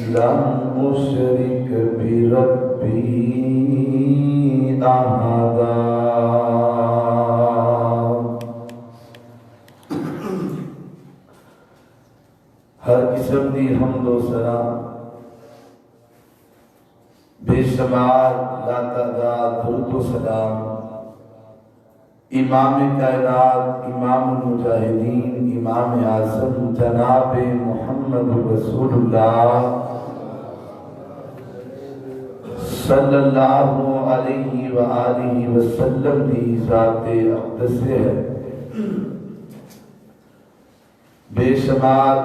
لم أشرك بربي أحدا. ہر قسم دی حمد و ثنا بے شمار لا تعداد درود و سلام امام کائنات، امام المجاہدین، امام اعظم جناب محمد رسول اللہ صلی اللہ علیہ وآلہ وسلم دی ذات اقدس سے ہے. بے شمار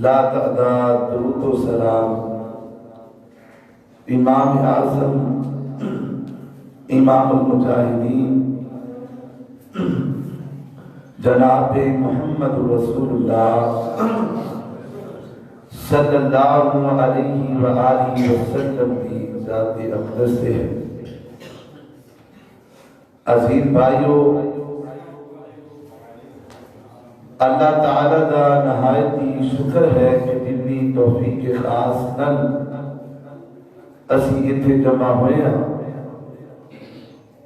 لا تعداد درود و سلام امام اعظم، امام المجاہدین جناب محمد رسول اللہ صلی اللہ علیہ وآلہ وسلم کی ذات اقدس سے ہے. عزیز بھائیو، اللہ تعالیٰ دا نہایتی شکر ہے کہ جنی توفیق خاص نل اسی اتھے جمع ہوئے ہیں.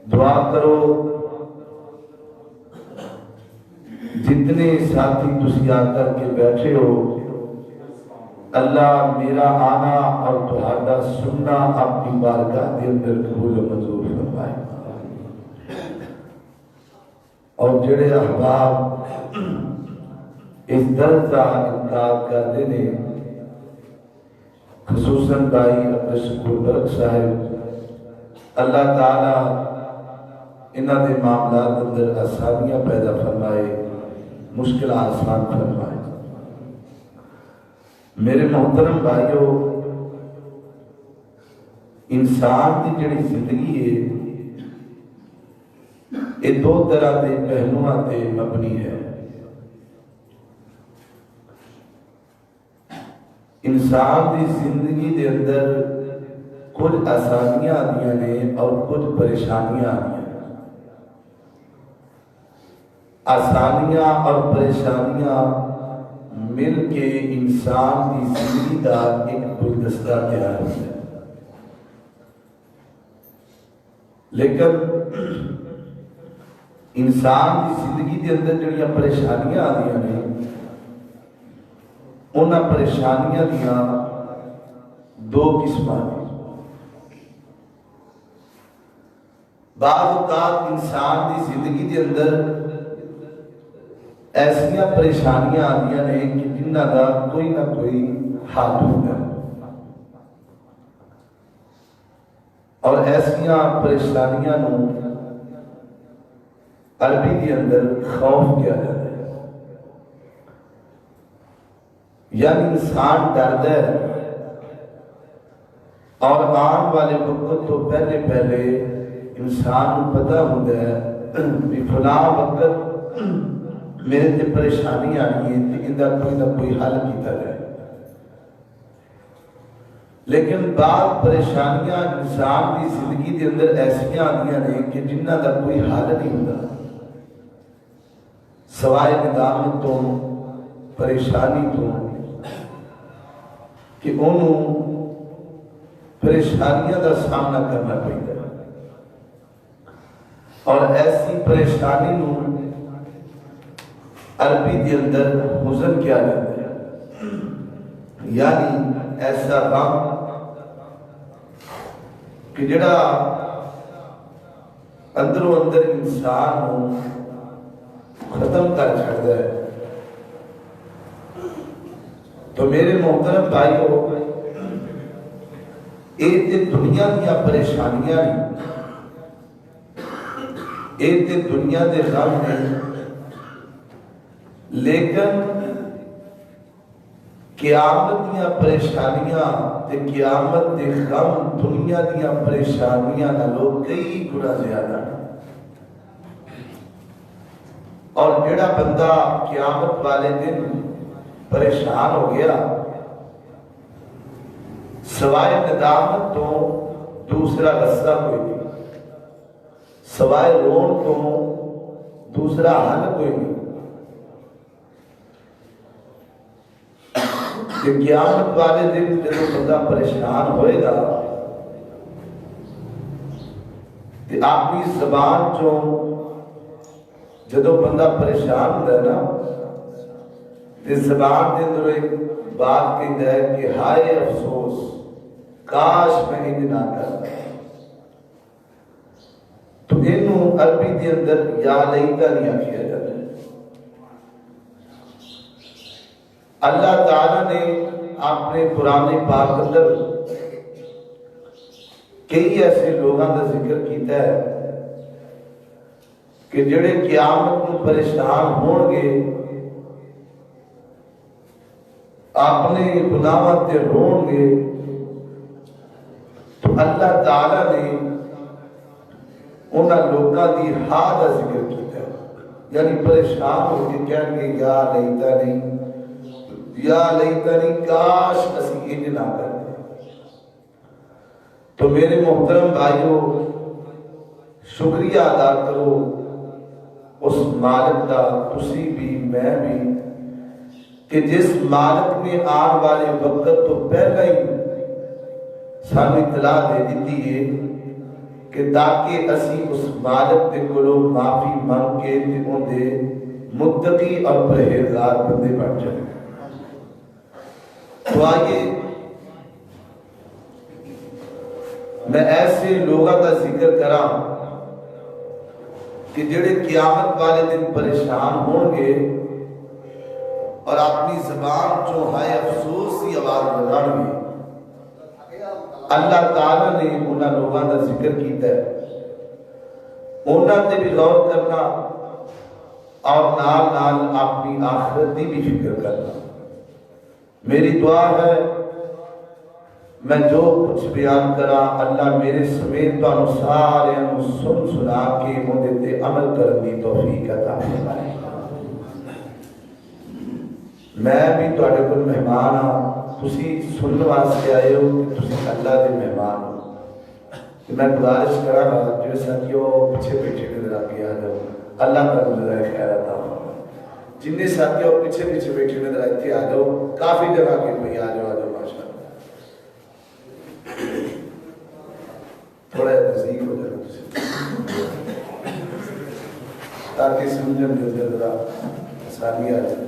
دعا کرو جتنے ساتھی تسی آ کر کے بیٹھے ہو، اللہ میرا آنا اور تہاڈا سننا اپنی بارگاہ کے اندر قبول و منظور فرمائے. اور جڑے احباب اس درد کا انکار کرتے ہیں، خصوصاً بھائی عبدالشکور برق صاحب، اللہ تعالیٰ انہاں دے معاملات اندر آسانیاں پیدا فرمائے، مشکل آسان فرمائے. میرے محترم بھائیو، انسان کی جڑی زندگی ہے یہ دو طرح کے پہلوؤں تے مبنی ہے. انسان کی زندگی دے اندر کچھ آسانیاں آدیاں نے اور کچھ پریشانیاں آدیاں. آسانیاں اور پریشانیاں مل کے انسان کی زندگی کا ایک گلدستہ تیار ہوتا ہے. لیکن انسان کی زندگی کے اندر جڑیاں پریشانیاں آدیاں نے، انہاں پریشانیاں دیاں دو قسماں ہیں. بعض اوقات انسان کی زندگی کے اندر ایسیاں پریشانیاں آدیاں نے کہ جنہ کا کوئی نہ کوئی حل ہوتا ہے، اور ایسیاں پریشانیاں نو عربی کے اندر خوف کیا جاتا ہے. یعنی انسان ڈردا ہے اور آن والے وقت تو پہلے پہلے انسان کو پتہ ہوتا ہے کہ فلاں وقت میرے تے پریشانی آنی ہے کہ اندر کوئی نہ کوئی حل کیتا جائے. لیکن بعض پریشانیاں انسان کی زندگی کے اندر ایسیاں آدیاں نے کہ جنہ کا کوئی حل نہیں ہوتا سوائے ندامت تو، پریشانی تو، کہ انہوں پریشانیاں کا سامنا کرنا پڑتا ہے. اور ایسی پریشانی نو عربی کے اندر حزن کیا جاتا ہے. یعنی ایسا غم کہ جڑا اندروں اندر انسان کو ختم کر چھڑتا ہے. تو میرے محترم بھائیو، ایک تے دنیا دیا پریشانیاں ہیں، ایک تے دنیا دے غم ہیں، لیکن قیامت دیا پریشانیاں تے قیامت دے غم دنیا دیا پریشانیاں نالوں کئی گنا زیادہ ہیں. اور جڑا بندہ قیامت والے دن پریشان ہو گیا، سوائے ندامت تو دوسرا رستہ کوئی نہیں، سوائے رون تو دوسرا حل کوئی نہیں. کہ قیامت والے دن جب بندہ پریشان ہوئے گا کہ اپنی زبان چوں جدو بندہ پریشان ہوتا ہے نا تو زبان کے اندر ایک بات کہتا ہے کہ ہائے افسوس کاش میں انج نہ کرتا، تو انہوں عربی کے اندر یا لیتا نہیں آکھیا جاتا ہے۔ اللہ تعالیٰ نے اپنے قرآن پاک اندر کئی ایسے لوگوں کا ذکر کیتا ہے کہ جڑے قیامت میں پریشان ہون گے، اپنے گناہوں تے رون گے، تو اللہ تعالیٰ نے انہاں لوگوں کی ہاں کا ذکر کیتا ہے، یعنی پریشان ہو کے کہہ گے یا لیتنی کاش اسی انج نہ کرتے۔ تو میرے محترم بھائیوں، شکریہ ادا کرو اس مالک کا، تسی بھی میں بھی، کہ جس مالک نے آن والے وقت تو پہلے ہی سانو اطلاع دے دیتی ہے کہ تاکہ اسی اس مالک کے کولوں معافی مانگ کے ان دے متقی اور پرہیزگار بندے بن جائیں۔ تو آئیے میں ایسے لوگوں کا ذکر کراں کہ جڑے قیامت والے دن پریشان ہوں گے اور اپنی زبان جو ہائے افسوس کی آواز لگان گے۔ اللہ تعالیٰ نے انہاں لوگوں کا ذکر کیتا ہے، انہاں تے بھی غور کرنا اور نال نال اپنی آخرت کی بھی فکر کرنا۔ میری دعا ہے میں جو کچھ بیان کرا اللہ میرے سمیت تو سارے سن سنا کے انہوں تے عمل کرنے کی توفیق عطا فرمائے۔ میں بھی تواڈے کول مہمان ہاں، تسی سنن واسطے آئے ہو کہ تسی اللہ دے مہمان ہو۔ میں گزارش کراں گا جو ساتھیوں پیچھے پیچھے نظر آ کے آ جاؤ، اللہ کا نظر خیر عطا فرمائے۔ جن ساتھیوں پیچھے پیچھے بیٹھے نظر آتے آ جاؤ، کافی جگہ کے بھائی آ جاؤ ماشاء اللہ، تھوڑا نزدیک ہو جانا تاکہ سمجھن دے ذرا آسانی آ جائے۔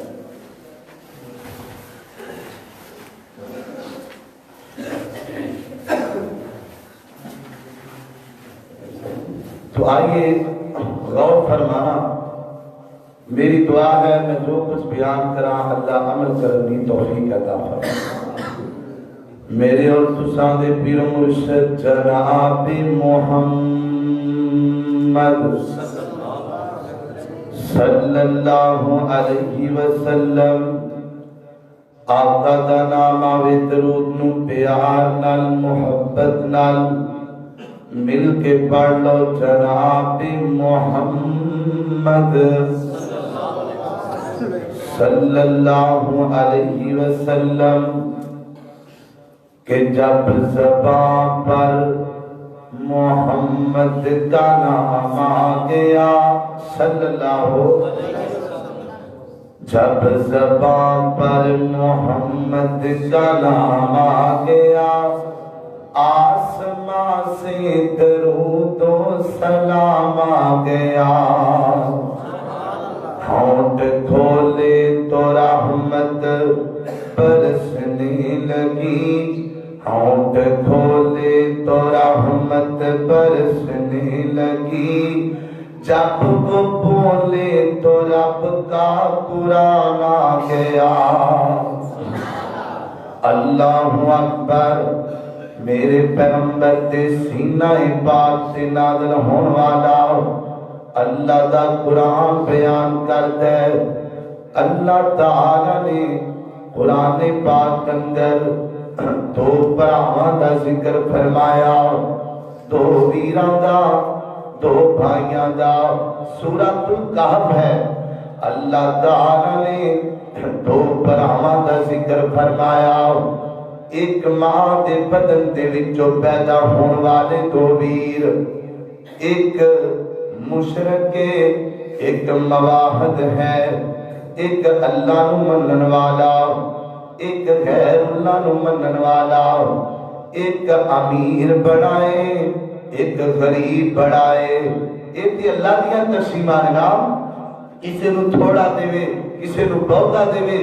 تو آئیے غور فرمانا، میری دعا ہے میں جو کچھ بیان کرا اللہ عمل کرنی توفیق عطا فرمائے۔ میرے اور تساں دے پیر مرشد جناب محمد صلی اللہ علیہ وسلم آقا دا نام آوے درود نو پیار نال محبت نال مل کے پڑھ لو، جناب محمد صلی اللہ علیہ وسلم، کہ جب زبان پر محمد کا نام آ گیا صلی اللہ علیہ وسلم، جب زبان پر محمد کا نام آ گیا آسمان سے درود و سلام آ گیا، ہونٹ کھولے تو رحمت برسنے لگی، ہونٹ کھولے تو رحمت برسنے لگی، جب وہ بولے تو رب کا قرآن آ گیا۔ اللہ اکبر، میرے پیغمبر دے سینہ پاک سے نازل ہون والا اللہ دا قرآن بیان کر دے۔ اللہ تعالیٰ نے قرآن پاک اندر دو بھراواں دا ذکر فرمایا، دو ویراں دا، دو بھائیاں دا۔ سورۃ الکہف ہے، اللہ تعالیٰ نے دو بھراواں دا ذکر فرمایا، ایک ماں دے بدن دے وچوں پیدا ہون والے دو ویر، ایک مشرک ایک مواحد ہے، ایک اللہ نو منن والا۔ ایک غیر اللہ نو منن والا، ایک امیر بنائے ایک غریب بنائے. یہ اللہ دیا تقسیمات نا. کسی نو تھوڑا دے کسی نو بہتا دے.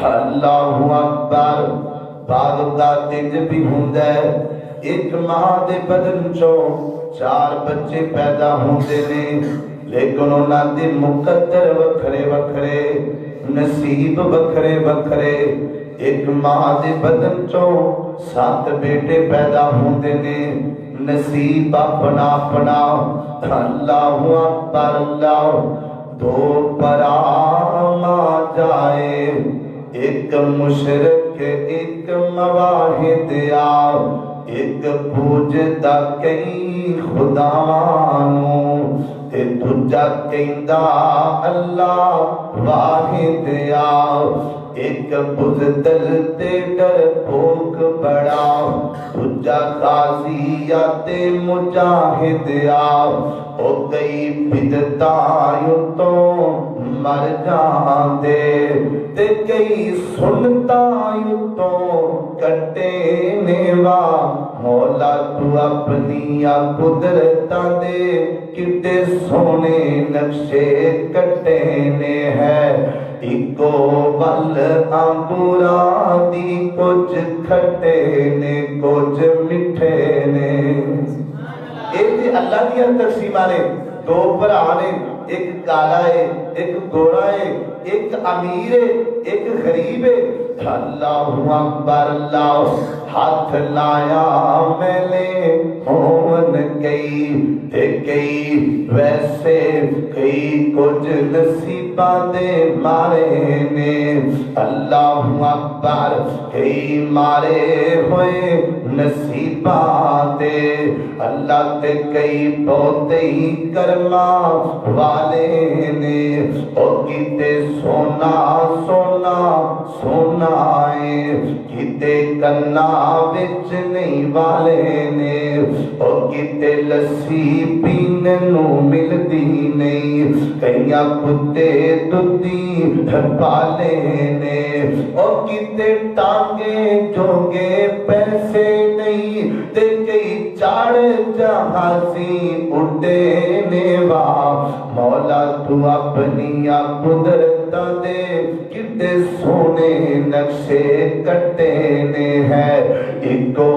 اللہ اکبر. بعض اوقات انج بھی ہوندا ہے ایک ماں دے بدن چوں 4 بچے پیدا ہوندے نے لیکن انہاں دے مقدر وکھرے وکھرے، نصیب وکھرے وکھرے. ایک ماں دے بدن چوں 7 بیٹے پیدا ہوندے نے، نصیب اپنا اپنا. اللہ اکبر. اللہ. 2 برآ جائے، ایک مشرک ایک مواحد آ، ایک پوجدا کئی خداوانوں تے دوجا کہندا اللہ واحد آ. ایک بزدل تے ڈرپوک بڑا، دوجا غازی تے مجاہد آ. او کئی بدتاں تو مر جاندے تے کئی سنتاں تو کٹے نیوا. مولا تو اپنی قدرتاں دے کتے سونے نقشے کٹے نے ہے. ایکو ول انگوراں دی کچھ کھٹے نے کچھ مٹھے نے. ایک اللہ دیا تقسیماں نے. 2 بھرا نے، ایک کالا ہے ایک گورا ہے، ایک امیر ہے ایک غریب ہے. اللہ اکبر. اللہ. ہاتھ لایا میلے ہون کئی تے کئی ویسے کئی کچھ نصیباں دے مارے نے. اللہ اکبر. کئی مارے ہوئے نصیباں دے اللہ تے کئی بہتے ہی کرما والے نے. اور کتے سونا سونا سونا ہے، کتے کنا وچ نہیں والے نے. اور کتے لسی پینے نو ملدی نہیں، کئیاں کتے دودھی پالے نے. اور کتے ٹانگے جوگے پیسے نہیں تے کئی چاڑ جہازی اڑے نیوا. مولا تو اپنی قدرتاں دے کتے سونے نقشے کٹے نے ہے. ایکو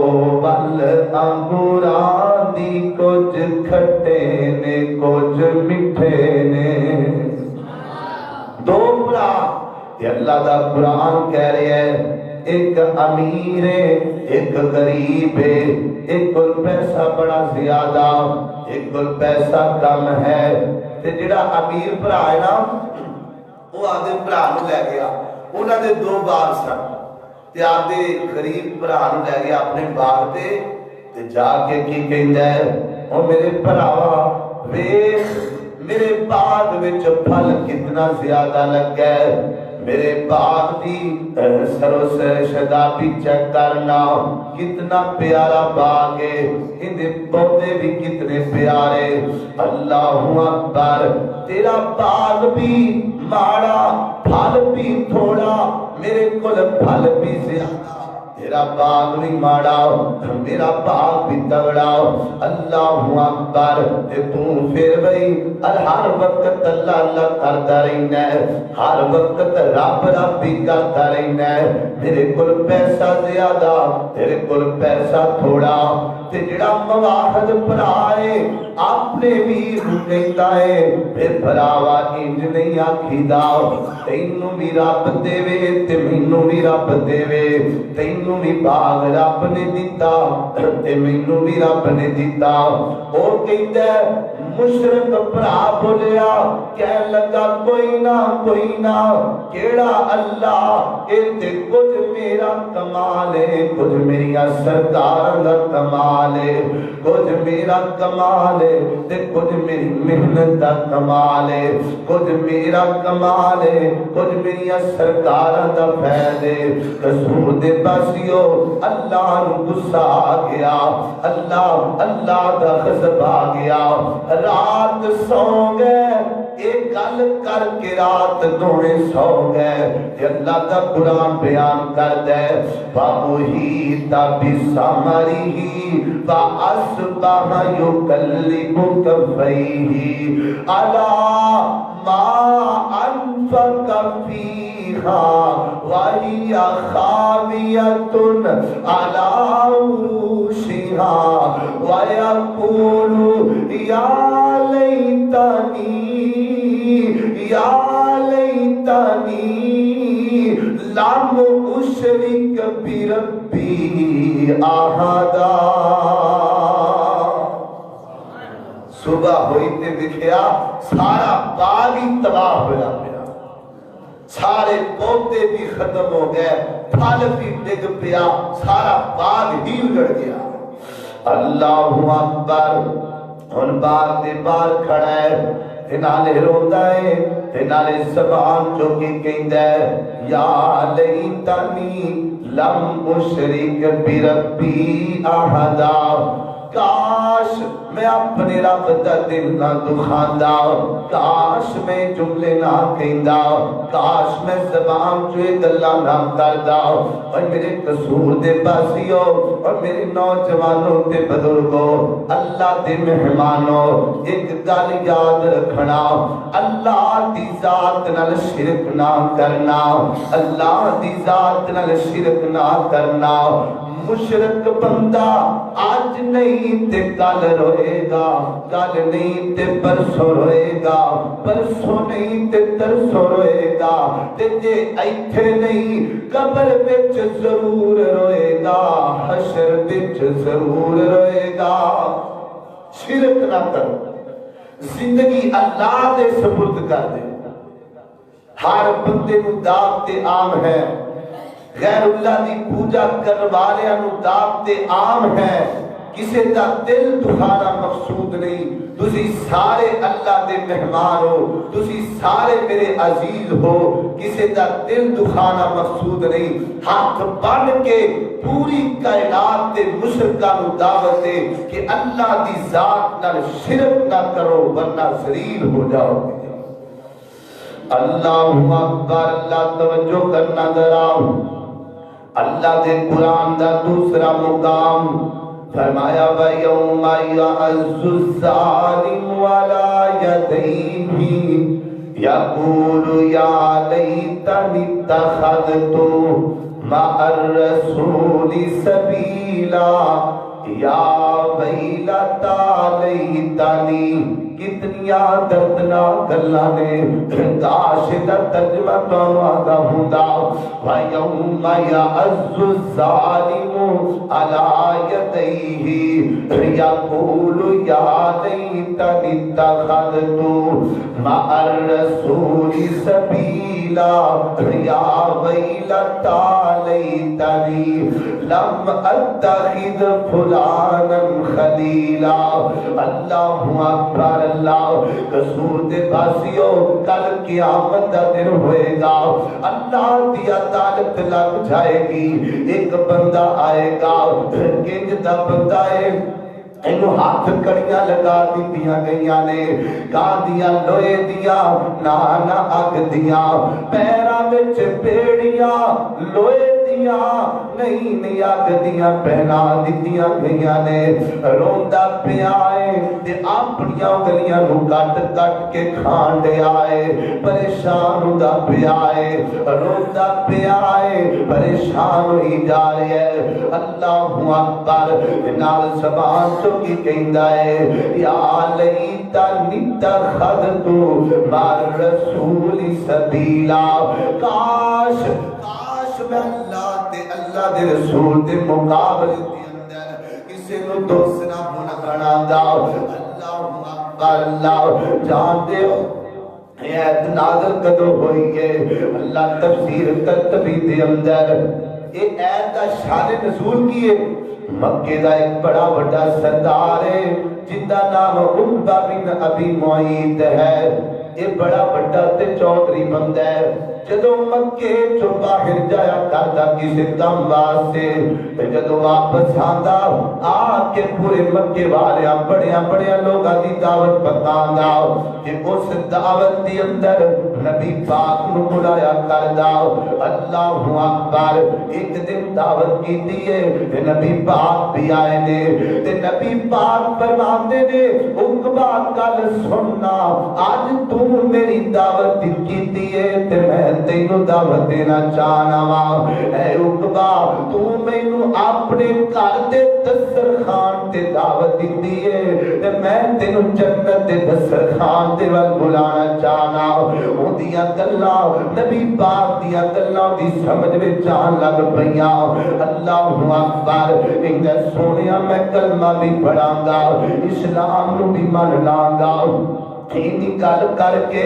ول انگوراں دی کچھ کھٹے نے کچھ مٹھے نے. 2 بھرا. یہ اللہ دا قرآن کہہ رہے ہیں ایک امیر ہے ایک غریب ہے، ایک کول پیسہ بڑا زیادہ ایک کول پیسہ کم ہے. تے جڑا امیر بھرا ہے نا وہ آدھے بھرا نو لے گیا، انہاں دے 2 باغ سن تے آدھے غریب بھرا نو لے گیا اپنے باغ تے جا کے کی کہندا ہے او میرے بھراوا ویکھ میرے باغ وچ پھل کتنا زیادہ لگا ہے، میرے باغ دی سرو شدابی چیک کرنا کتنا پیارا باغ ہے، اندے پودے بھی کتنے پیارے. اللہ اکبر. تیرا باغ بھی ماڑا پھل بھی تھوڑا، میرے کول پھل بھی زیادہ. تیرا باغ بھی ماڑا میرا باغ بھی تگڑا. اللہ اکبر. تے تو پھر بھئی ہر وقت اللہ اللہ کرتا رہنا ہے، ہر وقت رب رب بھی کرتا رہنا ہے. میرے کول پیسہ زیادہ تیرے کول پیسہ تھوڑا. تے جڑا مواحد بھرا ہے اپنے ویر نوں کہتا ہے پھر بھراوا انج نہیں آکھیدا تینوں بھی رب دیوے تے مینوں بھی رب دیوے، تینوں بھی باغ رب نے دتا تے مینوں بھی رب نے دتا. او کہندا مشرک بھرا بولیا کہن لگا کوئی نہ کیڑا اللہ اے تے کچھ میرا کمال ہے، کچھ میری سرکار دا کمال ہے، کچھ میرا کمال ہے تے کچھ میری محنت دا کمال ہے، کچھ میرا کمال ہے کچھ میری سرکار دا فیض ہے. رسول دے پاسیو اللہ نو غصہ آ گیا، اللہ دا غضب آ گیا. رات سو گئے ایک گل کر کے رات دونے سو گئے تے اللہ دا قرآن بیان کر دے فَمُحِيطَ بِثَمَرِهِ فَأَصْبَحَ يُقَلِّبُ كَفَّيْهِ عَلَى مَا أَنفَقَ فِيهَا وَهِيَ خَاوِيَةٌ عَلَى عُرُوشِهَا وَيَقُولُ يَا لَيْتَنِي لَمْ أُشْرِكْ بِرَبِّي أَحَدًا صبح ہوئی تے دکھیا سارا باغ ہی تباہ ہوا پیا سارے پودے بھی ختم ہو گئے پھل بھی ڈگ پیا سارا باغ ہی اجڑ گیا اللہ اکبر ہن باغ دے باہر کھڑا ہے تے نالے روندا ہے تے نالے زبان چوکی کہندا ہے یا لیتنی لم اشرک بربی احدا کاش میں اپنے رب دا دل نہ دکھاندا کاش میں جملے نہ کہندا کاش میں زبان چوئے گلاں نہ کردا اور میرے قصور دے باسیو اور میرے نوجوانوں تے بزرگوں اللہ دے مہمانوں ایک گل یاد رکھنا اللہ دی ذات نال شرک نہ کرنا اللہ دی ذات نال شرک نہ کرنا مشرک بندہ آج نہیں تے کل روئے گا کل نہیں تے پرسوں روئے گا پرسوں نہیں تے ترسوں روئے گا تے جے ایتھے نہیں قبر وچ ضرور روئے گا حشر وچ ضرور روئے گا شرک نہ کرو زندگی اللہ دے سپرد کر دے ہر بندے نو دعوت عام ہے غیر اللہ دی پوجا کرنے والے انو دعوت عام ہے کسی دا دل دکھانا مقصود نہیں تسی سارے اللہ دے مہمان ہو تسی سارے میرے عزیز ہو کسی دا دل دکھانا مقصود نہیں ہاتھ بن کے پوری کائنات دے مشرکاں نو دعوت دے کہ اللہ دی ذات نال شرک نہ کرو ورنہ ذلیل ہو جاؤ گے اللہ اکبر اللہ توجہ کرنا ذرا اللہ دے قرآن دا دوسرا مقام فرمایا وَيَوْمَ يَعَزُّ الظَّالِمُ عَلَى يَدَيْهِ يَقُولُ يَا لَيْتَنِي اتَّخَذْتُ مَعَ الرَّسُولِ سَبِيلًا یا ویلتا لیتنی کتنیاں دردناک گلاں نے کاش دا ترجمہ تمہارا ہوندا وَيَوْمَ يَعَزُّ الظَّالِمُ عَلَى يَدَيْهِ يَقُولُ يَا لَيْتَنِي اتَّخَذْتُ مَعَ الرَّسُولِ سَبِيلًا یا ویلتا لیتنی لم اتخذ فلانا خلیلا اللہ اکبر اللہ قصور دے باسیو کل قیامت دا دن ہوئے گا اللہ دی عدالت لگ جائے گی ایک بندہ آئے گا کنج دا بندہ ہے اینو ہاتھ کڑیاں لگا دیتیاں گئیاں نے گاندیاں لوئے دیاں نانا اگ دیاں پیرا وچ پیڑیاں لوئے نہیں نیاگ دیاں پہنا دیتیاں گئیاں نے روندہ پہ آئے تے اپنیاں گلیاں نو کٹ کٹ کے کھانڈے آئے پریشان ہوندہ پہ آئے روندہ پہ آئے پریشان ہوئی جا رہے ہیں اللہ اکبر نال زبان چکی کہندہ ہے یا لیتنی اتخذت مع الرسول سبیلا کاش میں اللہ دے رسول دے مقابلے دے اندر کسی نو دوست نہ ہونا بنا دا اللہ اکبر اللہ جان دے ہو ایت نازل کدو ہوئی ہے اللہ تفسیر قرطبی دے اندر یہ ایت دا شان نزول کیے مکے دا ایک بڑا بڑا سردار ہے جن دا نام عقبہ بن ابی معیط ہے یہ بڑا بڑا تے چودھری بندہ ہے جدو مکے چو باہر جایا کرتا کسی کام واسطے تے جدو واپس آندا آ کے پورے مکے والے بڑے لوگاں دی دعوت بتاندا کہ اس دعوت دی اندر نبی پاک نو بلایا کردا اللہ اکبر ایک دن دعوت کیتی ہے تے نبی پاک بھی آئے نے تے نبی پاک فرماندے نے عقبہ گل سننا اج تو میری دعوت کیتی ہے تے میں تینوں دعوت دینا چاہنا وا اے عقبہ تو مینوں اپنے گھر دے دسترخوان تے دعوت دتی ہے تے میں تینوں جنت دے دسترخوان تے ول بلانا چاہنا اودیاں گلاں نبی پاک دیاں گلاں دی سمجھ وچ آن لگ پیاں اللہ اکبر انگا سونیا میں کلمہ بھی پڑھاں گا اسلام نو بھی من لاں گا اینی گل کر کے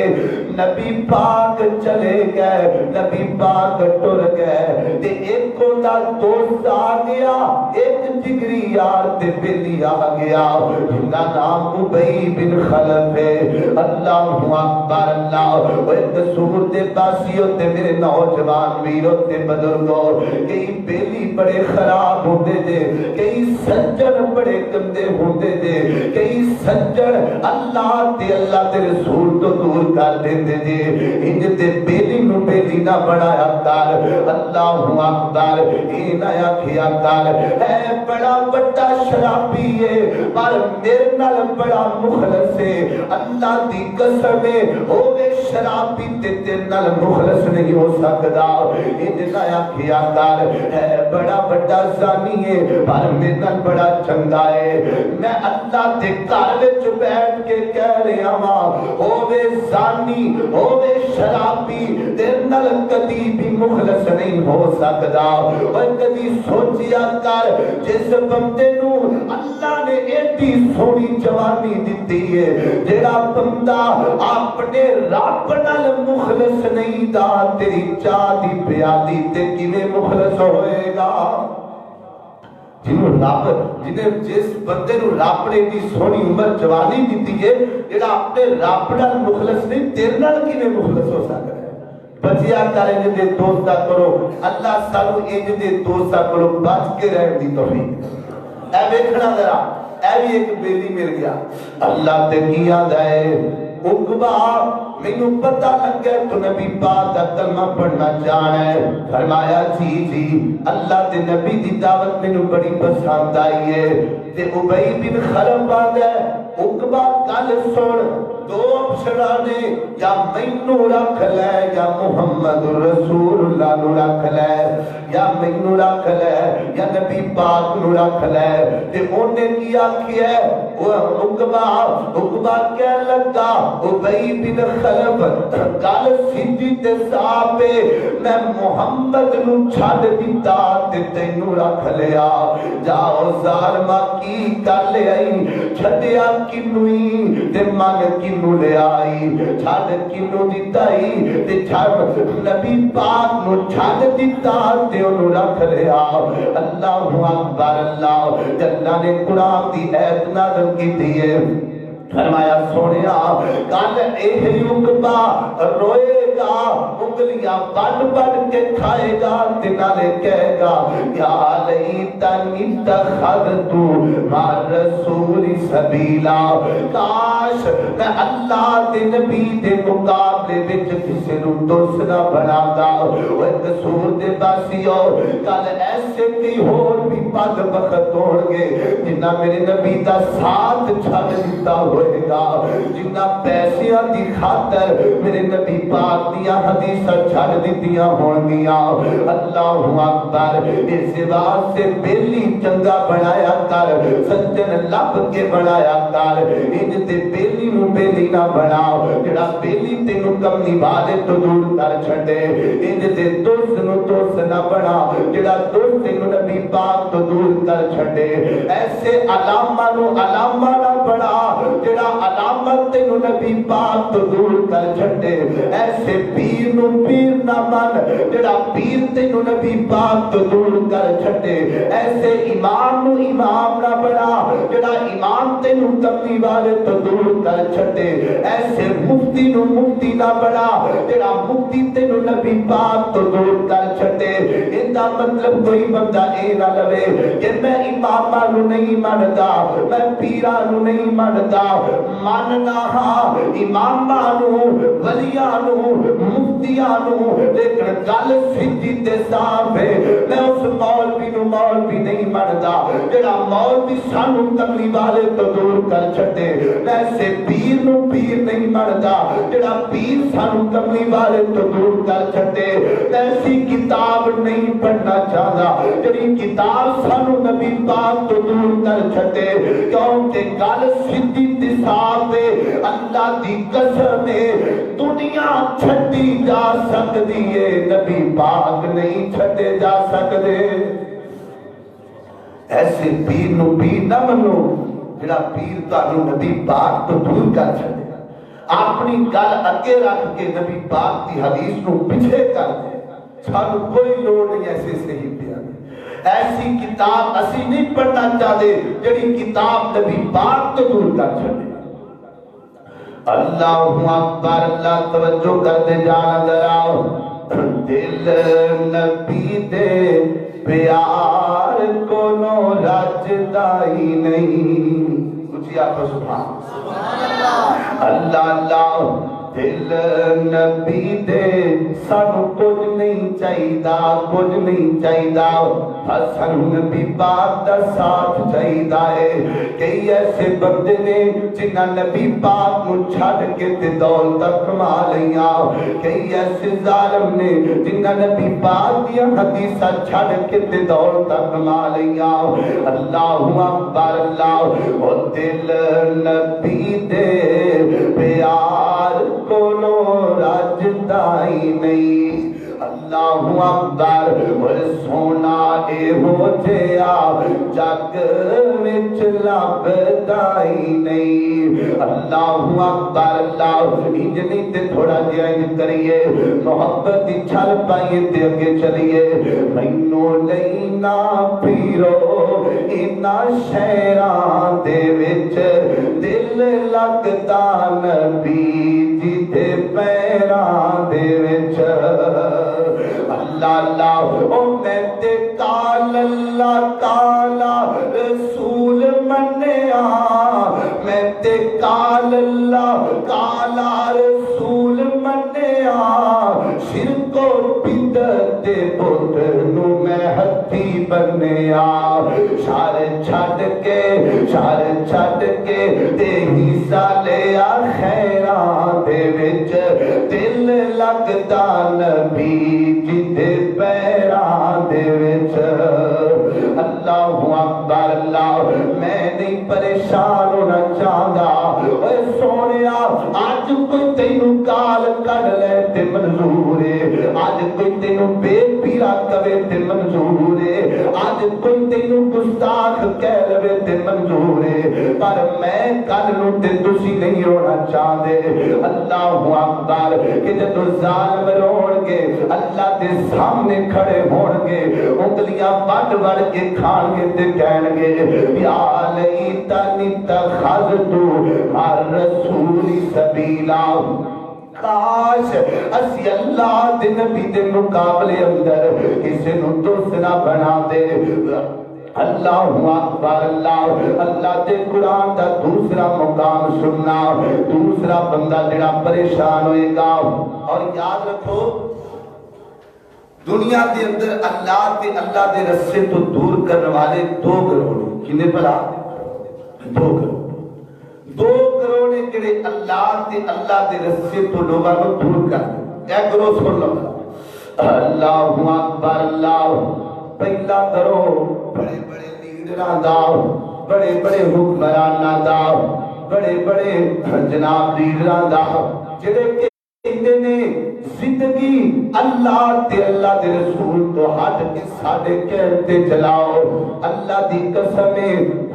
نبی پاک چلے گئے نبی پاک ٹر گئے تے ایک دا دوست آ گیا ایک جگری یار تے بیلی آ گیا جن کا نام ابی بن خلف ہے اللہ اکبر اللہ وہ دسور دے پاسیوں تے میرے نوجوان ویروں تے بزرگوں کئی بیلی بڑے خراب ہوندے دے کئی سجن بڑے گندے ہوندے دے کئی سجن اللہ تے اللہ تے رسول تو دور کر دیندے دے انج تے بیلی نو بیلی نہ بنایا کر اللہ اکبر اے نہ آکھیا کر اے بڑا بڑا شرابی ہے پر میرے نال بڑا مخلص ہے اللہ دی قسم ہے اوے شرابی تے تیرے نال مخلص نہیں ہو سکدا انج نہ آکھیا کر اے بڑا بڑا زانی ہے پر میرے نال بڑا چنگا ہے میں اللہ دے گھر وچ بیٹھ کے کہہ رہا ہووے زانی ہووے شرابی تیرے نال کدی بھی مخلص نہیں ہو سکدا اور کدی سوچیا کر جس بندے نو اللہ نے ایڈی سونی جوانی دتی ہے جڑا بندہ اپنے رب نال مخلص نہیں دا تیری چاہ دی پیالی تے کیویں مخلص ہوئے گا جنہیں جس بندے نو رب نے اتنی سونی عمر جوانی دیتی ہے جڑا اپنے رب نال مخلص نہیں تیرے نال کیویں مخلص ہو سکتا ہے بچیا کر انج دے دوستا کرو اللہ سانو انج دے دوستا کرو بچ کے رہن دی توفیق اے ویکھنا ذرا اے بھی ایک بیلی مل گیا اللہ تے کی آندا ہے عقبہ مینوں پتہ لگ گیا تو نبی پاک دا کلمہ پڑھنا چاہنا ہے فرمایا جی اللہ تے نبی دی دعوت مینوں بڑی پسند آئی ہے تے ابی بن خلف آندا ہے عقبہ گل سن دو افسرانے یا مینوں رکھ لے یا محمد رسول اللہ نو رکھ لے یا مینوں رکھ لے یا نبی پاک نو رکھ لے تے اونے کی آکھیا ہے عقبہ کہہ لگا ابی بن خلف گل سیدھی تے صاف ہے میں محمد نو چھڈ دتا تے تینوں رکھ لیا جاؤ ظالما کی کر لے آئی چھڈیا کینوئی تے من کینو لے آئی چھڈ کینو دتائی تے چھڈ نبی پاک نو چھڈ دتا تے اونوں رکھ لیا اللہ اکبر اللہ اللہ نے قرآن دی ایت نازل کیتی ہے فرمایا سونیا کل اے عقبہ روئے گا انگلیاں بڑھ کے کھائے گا تے نالے کہے گا یا لیتنی اتخذت مع الرسول سبیلا کاش میں اللہ دے نبی دے مقابلے وچ کسے نو دوست نہ بناتا اوے قصور دے باسیو کل ایسے کئی ہور بھی بد بخت ہون گے جنہ میرے نبی دا ساتھ چھڈ دتا ہوئے گا جنہ پیسیاں دی خاطر میرے نبی پاک دیا حدیثہ چھڑ دیتیاں ہون گیا اللہ اکبر اس واسطے بیلی چنگا بنایا کر سجن لب کے بنایا کر انج تے بیلی نو بیلی نہ بناؤ جڑا بیلی تینوں کملی والے تو دور کر چھڑے انج تے دوست نو دوست نہ بنا جڑا جڑا دوست تینوں نبی پاک تو دور کر چھڈے ایسے علامہ نو علامہ نہ بڑا جڑا علامت تینوں نبی پاک تو دور کر چھڈے ایسے پیر نو پیر نہ من جڑا پیر تینوں نبی پاک تو دور کر چھڈے ایسے امام نو امام نہ بڑا جڑا امام تینوں کملی والے تو دور کر چھڈے ایسے مفتی نو مفتی نہ بڑا جڑا مفتی تینوں نبی پاک تو دور کر چھڈے اندا مطلب کوئی بندہ اے نہ لوے کہ میں اماماں نو نہیں مندا میں پیراں نو نہیں مندا ماننا ہاں اماماں نو ولیاں نو مفتیاں نو لیکن گل سیدھی تے صاف ہے میں اس مولوی نو مولوی نہیں مندا جڑا مولوی سانو کملی والے تو دور کر چھڈے ایسے پیر نو پیر نہیں مندا جڑا پیر سانو کملی والے تو دور کر چھڈے ایسی کتاب نہیں پڑھنا چاہتا جڑی کتاب سانو نبی پاک تو دور کر چھڈے کیونکہ گل سیدھی تے صاف ہے اللہ دی قسم ہے دنیا چھڈی جا سکدی ہے نبی پاک نہیں چھڈے جا سکدے ایسے پیر نو پیر نہ منو جڑا پیر تانوں نبی پاک تو دور کر چھڈے اپنی گل اگے رکھ کے نبی پاک دی حدیث نو پیچھے کر دے سانو کوئی لوڑ نہیں ایسے صحیح بیان ایسی کتاب اسی نہیں پڑھنا چاہتے جڑی کتاب نبی پاک تو دور کر چھڈے اللہ اکبر اللہ توجہ کر دے جان ذرا دل نبی دے پیار کو نو رجدا ہی نہیں کچھ آپ سبحان اللہ اللہ دل نبی دے سانو کچھ نہیں چاہیدا کچھ نہیں چاہیدا حسن نبی پاک دا ساتھ چاہیدا ہے کئی ایسے بندے نے جنہاں نبی پاک نو چھڈ کے تے دولت کما لیاں کئی ایسے ظالم نے جنہاں نبی پاک دی حدیثاں چھڈ کے تے دولت کما لیاں اللہ اکبر اللہ او دل نبی دے پیار کولو رجدا ہی نہیں اللہ اکبر اور سونا اے ہو جیا جگ وچ لبدا ہی نہیں اللہ اکبر اللہ انج نہیں تے تھوڑا جہا انج کریے محبت دی چھل پائیے تے اگے چلیے مینوں لینا پیرو انہاں شہراں دے وچ دل لگدا نبی جی دے پیراں دے وچ اللہ اللہ او میں تے کال اللہ کالا رسول منیا میں تے کال اللہ کالا رسول منیا شرک و بدعت دے بت نو میں ہتھی بنیا شار چھڈ کے تے حصہ لیا خیراں دے وچ دل لگدا نبی جی دے پیراں دے وچ اللہ اکبر اللہ میں نہیں پریشان ہونا چاہتا اے سونیا آج کوئی تینوں گال کڈ لے تے منظور ہے آج کوئی تینوں بے پیرا کہے تے منظور ہے آج کوئی تینوں گستاخ کہہ لے تے منظور ہے پر میں کل نو تے تسی نہیں ہونا چاہتے اللہ اکبر کہ جب ظالم رون گے اللہ دے سامنے کھڑے ہون گے انگلیاں بڑھ بڑھ کے کھان گے تے کہن گے یا لیتنی اتخذت مع الرسول سبیلا کاش اسی اللہ دے نبی دے مقابلے اندر کسی نو دوست نہ بنا دے اللہ اکبر اللہ اللہ دے قرآن دا دوسرا مقام سننا دوسرا بندہ جڑا پریشان ہوئے گا اور یاد رکھو دنیا دے اندر اللہ دے رسے تو دور کرنے والے دو گروہ کنے بلا دو گروہ جڑے اللہ دے رسے تو لوگاں کو دور کر اے گروہ سن لو اللہ اکبر اللہ پہلا گروہ بڑے بڑے لیڈراں دا بڑے بڑے حکمراناں دا بڑے بڑے جناب لیڈراں دا جڑے کہ کہندے نے زندگی اللہ تے اللہ دے رسول تو ہٹ کے ساڈے کہتے چلاؤ. اللہ دی قسم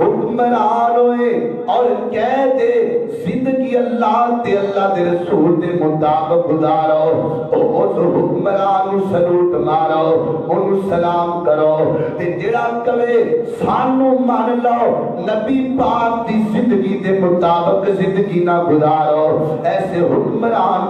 حکمران ہوئے اور کہہ دے زندگی اللہ تے اللہ دے رسول دے مطابق گزارو. اس حکمران نو سلوٹ مارو, انہوں سلام کرو. تے جڑا کہے سانو مان لو, نبی پاک دی زندگی دے مطابق زندگی نہ گزارو, ایسے حکمران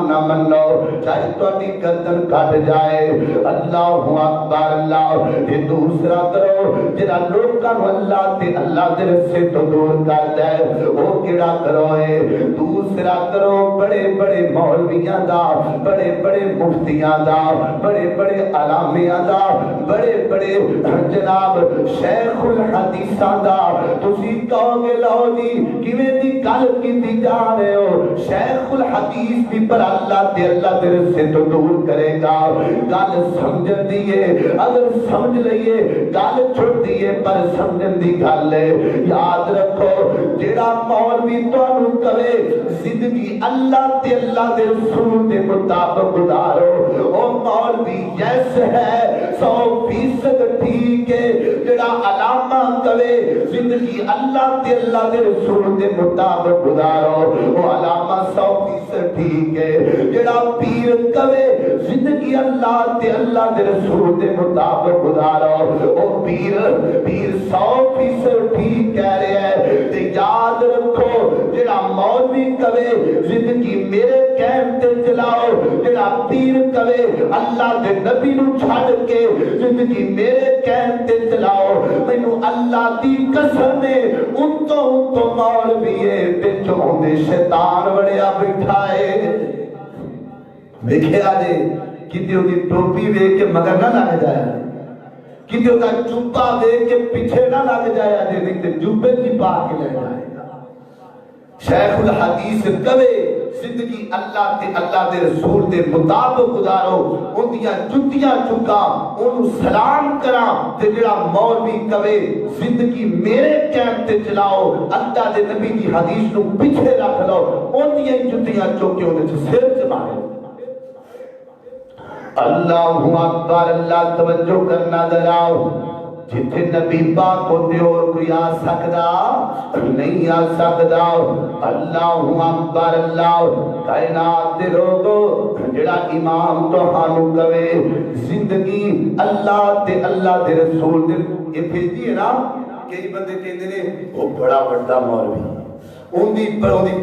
نہ من لو چاہے تہاڈی گردن کٹ جائے. اللہ اکبر. اللہ تے دوسرا کرو جڑا لوکاں نو اللہ تے اللہ دے رستے تو دور کردا ہے, او کیڑا کرو اے دوسرا کرو بڑے بڑے مولویاں دا, بڑے بڑے مفتیاں دا, بڑے بڑے علامیاں دا, بڑے بڑے جناب شیخ الحدیثاں دا. تسی کہو گے لو جی کیویں دی گل کیتی جا رہے ہو, شیخ الحدیث بھی پر اللہ تے اللہ دے رستے تو دور کرے گا. گل سمجھ دیئے اگر سمجھ لئیے گل چھٹ دیئے پر سمجھن دی گل ہے. یاد رکھو جڑا مولوی تانوں کہے زندگی اللہ تے اللہ دے رسول دے مطابق گزارو, او مولوی یس ہے 100% ٹھیک ہے. جڑا علامہ کہے زندگی اللہ تے اللہ دے رسول دے مطابق گزارو, او علامہ 100% ٹھیک ہے. جڑا پیر کہے زندگی اللہ تے اللہ دے رسول دے مطابق گزارو, او پیر 100% ٹھیک کہہ رہے ہیں. تے یاد رکھو جڑا مولوی کہے زندگی میرے کہن تے چلاؤ, جڑا پیر کہے اللہ دے نبی نو چھڈ کے زندگی میرے کہن تے چلاؤ, مینوں اللہ دی قسم ہے اتوں مولوی وچوں دے شیطان وڑیا بیٹھا ہے. ویکھیا جے کتے دی ٹوپی ویکھ کے مگر نہ لگ جایا, کتے دا جوبا ویکھ کے پیچھے نہ لگ جایا جے, نہیں تے جوبے دی پا کے لے جائے. شیخ الحدیث کہے زندگی اللہ تے اللہ دے رسول دے مطابق گزارو, اندیاں جتیاں چکا انہوں سلام کراں. تے جڑا مولوی کہے زندگی میرے کہن تے چلاؤ, اللہ دے نبی دی حدیث نو پیچھے رکھ لو, اندیاں جتیاں چکے انہوں سر سے مارے. اللہ اکبر. اللہ توجہ کرنا دلاؤ, جتھے نبی پاک ہوتے اور کوئی آ سکدا نہیں آ سکدا. اللہ اکبر. اللہ کائنات دے لوگو جڑا امام تو ہانو کہے زندگی اللہ تے اللہ دے رسول دے, یہ بھیجی ہے نا کئی بندے کہندے نے وہ بڑا بڑا مولوی, ان دی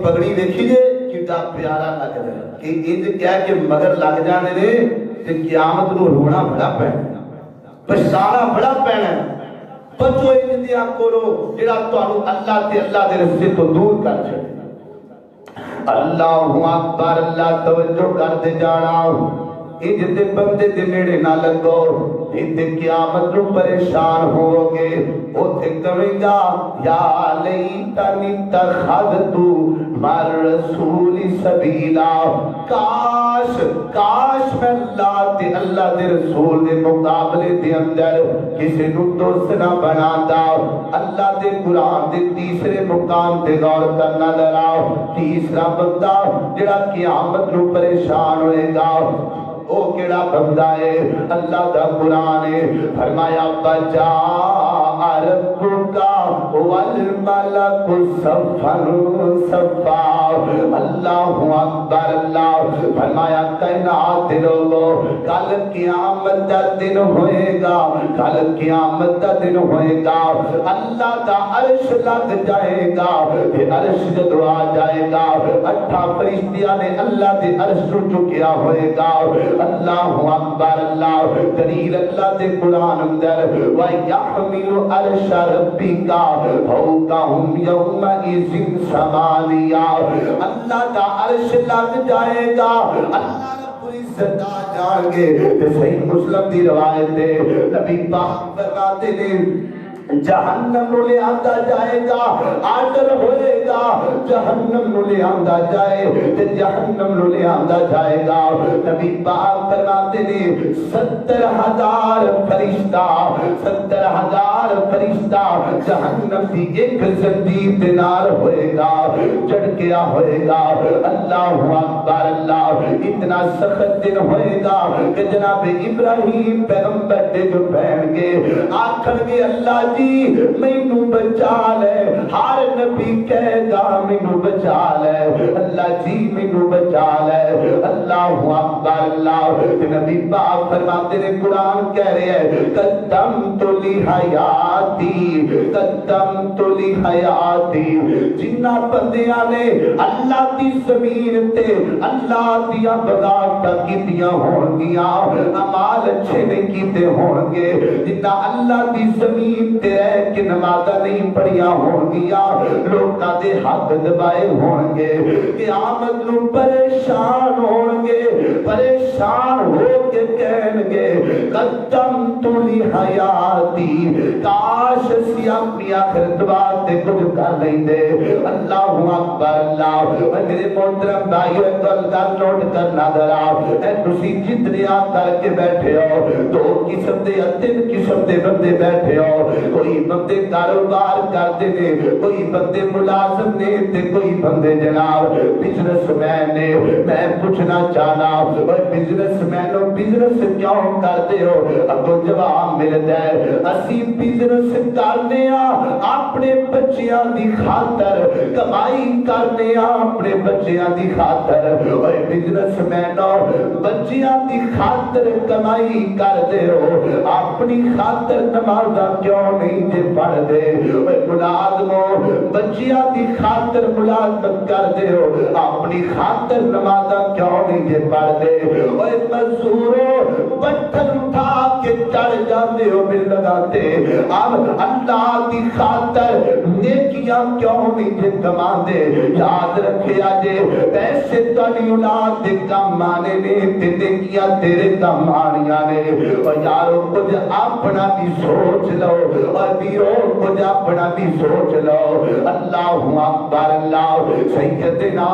پگڑی دیکھی جے کیڈا پیارا لگ رہا ہے کہ انج کہہ کے مگر لگ جانے نے تے قیامت نو رونا بڑا پینا, پچھتانا بڑا پینا. بچو انج دیاں کولو جڑا تانوں اللہ تے اللہ دے رستے تو دور کر چھڑے. اللہ اکبر. اللہ توجہ کر دے جانا, انج دے بندے دے نیڑے نہ لگو, تے قیامت نو پریشان ہو گے. اوتھے کہیں گا یا لیتنی اتخذت مع الرسول سبیلا, کاش میں اللہ تے اللہ دے رسول دے مقابلے دے اندر کسی نو دوست نہ بناتا. اللہ دے قرآن دے تیسرے مقام تے غور کرنا دلاؤ. تیسرا بندہ جڑا قیامت نو پریشان ہوئے گا او کیڑا بندہ ہے؟ اللہ دا قرآن ہے, فرمایا بجا ربکا والملک صفا صفا. اللہ اکبر. اللہ فرمایا کائنات دے لوگو کل قیامت دا دن ہوئے گا, کل قیامت دا دن ہوئے گا. اللہ دا عرش لگ جائے گا, تے عرش جدو آ جائے گا 8 فرشتیاں نے اللہ دے عرش نو چکیا ہوئے گا. اللہ اکبر. اللہ دلیل اللہ دے قرآن اندر وَيَحْمِلُ عَرْشَ رَبِّكَ فَوْقَهُمْ يَوْمَئِذٍ ثَمَانِيَةٌ. اللہ دا عرش لگ جائے گا, اللہ رب العزت آ جائیں گے. تے صحیح مسلم دی روایت ہے, نبی پاک فرماتے نے جہنم نو لے آندا جائے گا، آرڈر ہوئے گا جہنم نو لے آندا جائے تے جہنم نو لے آندا جائے گا۔ نبی پاک فرماتے نے 70,000 فرشتہ 70,000 فرشتہ جہنم دی ایک زنجیر دے نال ہوئے گا، جھڑکیا ہوئے گا۔ اللہ اکبر، اللہ اتنا سخت دن ہوئے گا کہ جناب ابراہیم پیغمبر دے جو بہن گے آکھن گے اللہ جی مینوں بچا لے، ہر نبی کہے گا مینوں بچا لے، اللہ جی مینوں بچا لے۔ اللہ اکبر، اللہ نبی پاک فرماتے ہیں قرآن کہہ رہے ہیں قدمت لحیاتی قدمت لحیاتی، جنہ بندیاں نے اللہ دی زمین تے اللہ دیا بغاوتاں کیتیاں ہون گیاں، اعمال اچھے نہیں کیتے ہون گے، جنہ اللہ دی زمین تے رہ کے نمازاں نہیں پڑھیاں ہون گیاں، لوکاں دے حق دبائے ہون گے، قیامت نو پریشان ہون گے، پریشان ہو کے کہن گے قدمت لحیاتی، کاش اسی اپنی آخرت واسطے کچھ کر لیں دے۔ اللہ اکبر، اللہ میرے محترم بھائیو ایک گل نوٹ کرنا ذرا، اے تسی جتنے کر کے بیٹھے ہو، دو قسم دے تین قسم دے بندے بیٹھے ہو، کوئی بندے کاروبار کرتے نے، کوئی بندے ملازم نے تے کوئی بندے جناب بزنس مین نے۔ میں پوچھنا چاہنا بزنس مینوں بزنس کیوں کرتے ہو؟ اگوں جواب ملتا ہے اسی بزنس کرنے اپنے بچیاں دی خاطر، کمائی کرنے اپنے بچیاں دی خاطر۔ اور بزنس مینوں بچیاں دی خاطر کمائی کر دے ہو، اپنی خاطر نمازاں کیوں نہیں جے پڑھ دے؟ ملازموں بچیاں دی خاطر ملازمت کر دے ہو، اپنی خاطر نمازاں کیوں نہیں جے پڑھ دے؟ اور مزدوروں پتھر اٹھا کے چڑھ جاندے ہو بل لگاتے، اب اللہ دی خاطر نیکیاں کیوں نہیں جے کما دے؟ یاد رکھیا جے پیسے تاری اولاد دے کم آنے نے تے نیکیاں تیرے کم آنیاں نے۔ اور یارو کچھ اپنا بھی سوچ لو، اور بیرو کچھ اپنا بھی سوچ لو۔ اللہ اکبر، اللہ سیدنا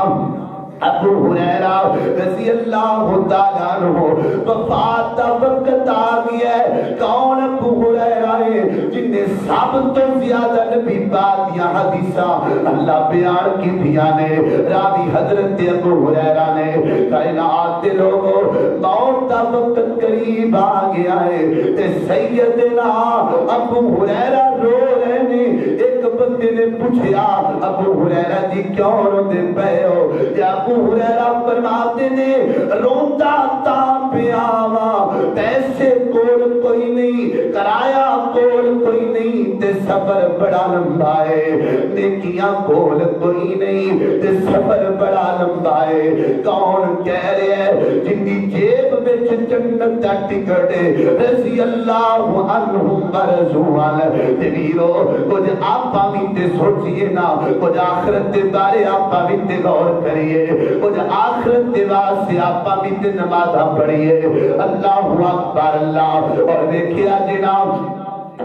ابو ہریرہ رضی اللہ تعالیٰ عنہ وفات کا وقت آ گیا ہے۔ کون ابو ہریرہ ہے جن نے سب تو زیادہ نبی پاک دیا حدیثاں اللہ بیان کی دیا نے؟ راوی حضرت ابو ہریرہ نے کائنات دے لوگوں موت کا وقت قریب آ گیا ہے تے سیدنا ابو ہریرہ رو رہے نے۔ ایک بندے نے پوچھا ابو ہریرہ جی کیوں روندے پئے ہو؟ ابو ہریرہ فرماتے نے روندا تاں پیا واں، پیسے کول کوئی نہیں، کرایہ کول کوئی نہیں تے سفر بڑا لمبا ہے، نیکیاں کول کوئی نہیں تے سفر بڑا لمبا ہے۔ کون کہہ رہے ہیں جن دی جیب وچ جنت دا ٹکٹ ہے رضی اللہ عنہم ورضوا عنہ۔ تے ویرو کچھ آپا بھی تے سوچئے نا، کچھ آخرت دے بارے آپا بھی تے غور کریے، کچھ آخرت دے واسطے آپا بھی تے نمازاں پڑھیے۔ اللہ اکبر، اللہ اور دیکھیا جناب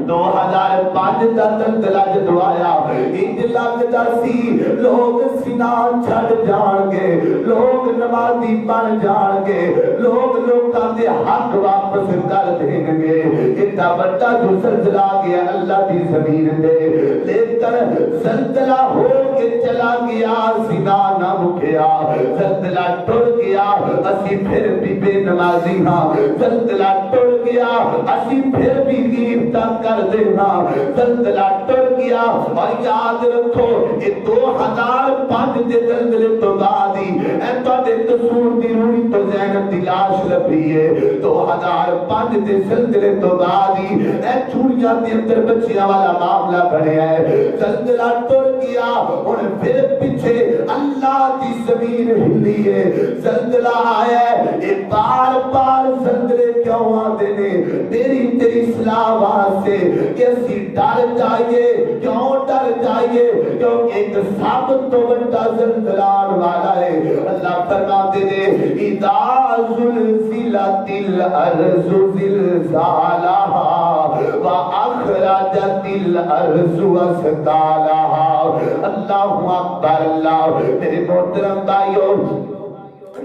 2005 دا زلزلہ جدو آیا انج لگدا سی لوگ سینہ چھڈ جان گے، لوگ نمازی بن جان گے، لوگ لوکاں دے حق واپس کر دین گے۔ اتنا بڑا جو زلزلہ آ گیا اللہ دی زمین تے، لیکن زلزلہ ہو کے چلا گیا، سینہ نہ مکیا، زلزلہ ٹر گیا، اسی پھر بھی بے نمازی ہاں، زلزلہ ٹر گیا، اسی پھر بھی غیبتاں کر دینا، زلزلہ ٹر گیا۔ اور یاد رکھو یہ 2005 دے زلزلے تو بعد ہی اے تواڈے قصور دی روڑی تو زینب دی لاش لبھی ہے، 2005 دے زلزلے تو بعد ہی اے چوڑیاں دے اندر بچیاں والا معاملہ بڑھیا ہے۔ زلزلہ ٹر گیا اور پھر پیچھے اللہ دی زمین ہلی ہے، زلزلہ آیا ہے۔ یہ بار بار زلزلے کیوں آتے نے؟ تیری اصلاح واسطے کہ اسی ڈر جائیے۔ کیوں ڈر جائیے؟ کیونکہ ایک سب تو بڑا زلزلہ آنے والا ہے۔ اللہ فرماتے ہیں اذا زلزلت الارض زلزالها واخرجت اخرجت الارض اثقالها اللہ اکبر اللہ میرے محترم بھائیو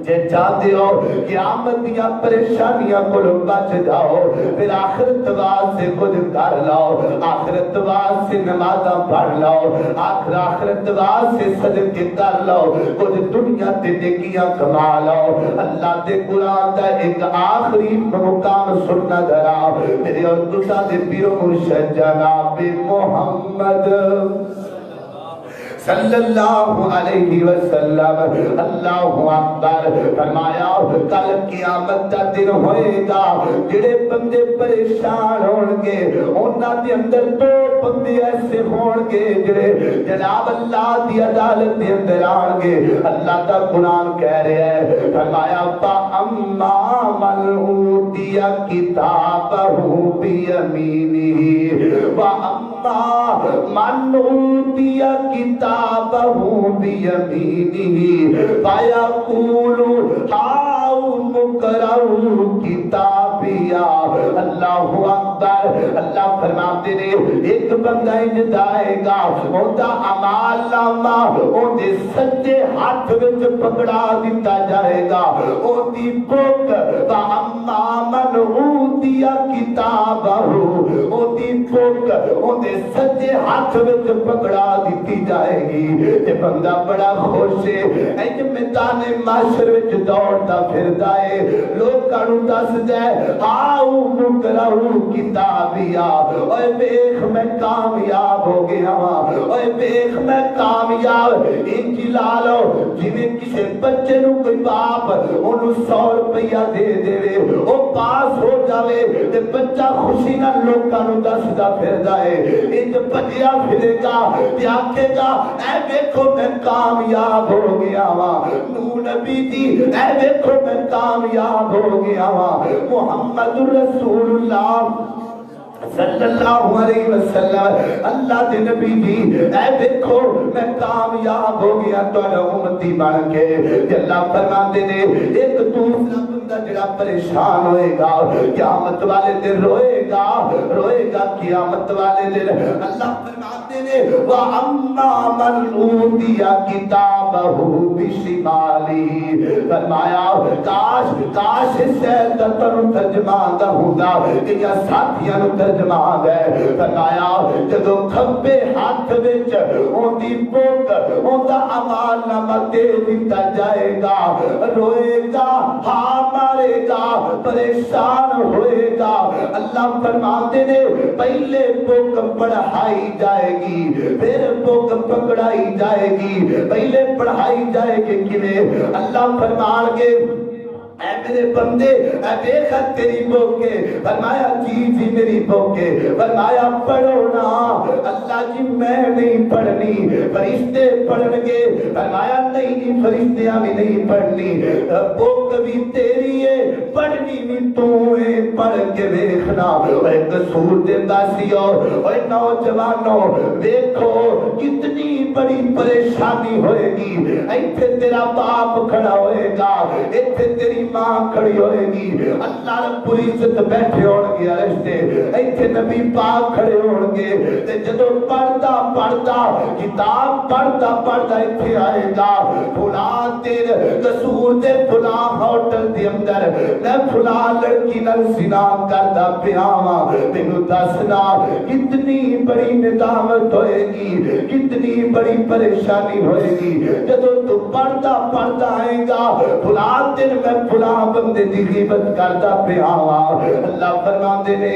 جے چاہتے ہو قیامت دیا پریشانیاں کو بچ جاؤ پھر آخرت واسطے کچھ کر لاؤ آخرت واسطے نمازاں پڑھ لاؤ آخرت واسطے صدقے کر لاؤ کچھ دنیا تے نیکیاں کما لاؤ اللہ دے قرآن دا ایک آخری مقام سننا ذرا میرے اور تساں دے پیر و مرشد جناب محمد صلی اللہ علیہ وسلم اللہ اکبر فرمایا کل قیامت کا دن ہوئے گا جڑے بندے پریشان ہون گے انہاں دے اندر دو بندے ایسے ہون گے جڑے جناب اللہ دی عدالت دے اندر آن گے اللہ دا قرآن کہہ رہا ہے فرمایا فَأَمَّا مَنْ أُوتِيَ كِتَابَهُ بِيَمِينِهِ وَأَمَّا مَنْ أُوتِيَ كِتَابَهُ بِيَمِينِهِ فَيَقُولُ هَاؤُمُ اقْرَءُوا كِتَابِيَهْ اللہ اکبر اللہ فرماتے نے ایک بندہ انج جائے گا اوندا اعمال نامہ اودے سجے ہاتھ وچ پکڑا دتا جائے گا اودی بک وَأَمَّا مَنْ أُوتِيَ كِتَابَهُ اودی بک اودے سجے ہاتھ وچ پکڑا دتی جائے گی تے بندہ بڑا خوش ہے انج میدان معاشر وچ دوڑدا پھردا ہے لوکاں نوں دس جائے آؤ مقرؤ کتابیا اوے دیکھ میں کامیاب ہو گیا ہاں اوے دیکھ میں کامیاب انج لا لو جویں کسے بچے نوں کوئی باپ اونوں 100 روپیہ دے دے او پاس ہو جاوے تے بچہ خوشی نال لوکاں نوں دسدا پھردا ہے انج بھجیا پھرے گا تے آکھے گا اے دیکھو میں کامیاب ہو گیا ہاں نو نبی دی اے دیکھو میں کامیاب ہو گیا ہاں محمد رسول اللہ صلی اللہ علیہ وسلم اللہ دے نبی جی اے دیکھو میں کامیاب ہو گیا تو امتی بن کے اللہ فرماتے نے ایک دوسرا بندہ جڑا پریشان ہوئے گا قیامت والے دن روئے گا قیامت والے دن اللہ فرماتے نے وَأَمَّا مَنْ أُوتِيَ كِتَابَهُ بِشِمَالِهِ فرمایا کاش سید دا ترجمہ دا ہوگا کہ یا ساتھیاں نو ترجمہ ہے فرمایا جدو کھبے ہاتھ وچ اودی بک اوندا اعمال نامہ دے دتا جائے گا روئے گا ہاں مارے گا پریشان ہوئے گا اللہ فرماتے نے پہلے بک پڑھائی جائے گی پھر بک پکڑائی جائے گی پہلے پڑھائی جائے گی کیویں اللہ فرمان گے اے میرے بندے اے دیکھ تیری بوکے فرمایا جی میری بوکے فرمایا پڑھو نا اللہ جی میں نہیں پڑھنی فرشتے پڑھن گے فرمایا نہیں فرشتیاں بھی نہیں پڑھنی بوک بھی تیری ہے پڑھنی بھی تو ہے پڑھ کے دیکھنا اے قصور دے داسیو اے نوجوانو دیکھو کتنی بڑی پریشانی ہوئے گی ایتھے تیرا باپ کھڑا ہوئے گا ایتھے تیری ماں کھڑی ہوئے گی اللہ رب العزت بیٹھے ہون گے رشتے ایتھے نبی پاک کھڑے ہون گے تے جدو پڑھتا کتاب پڑھتا ایتھے آئے گا فلاں تیر قصور دے فلاں ہوٹل دے اندر میں فلاں لڑکی نال زنا کردا پیا واں مینوں دسنا کتنی بڑی ندامت ہوئے گی کتنی بڑی پریشانی ہوئے گی جدو تو پڑھتا آئے گا فلاں دن میں فلاں بندے دی غیبت کردا پیا واں اللہ فرماندے نے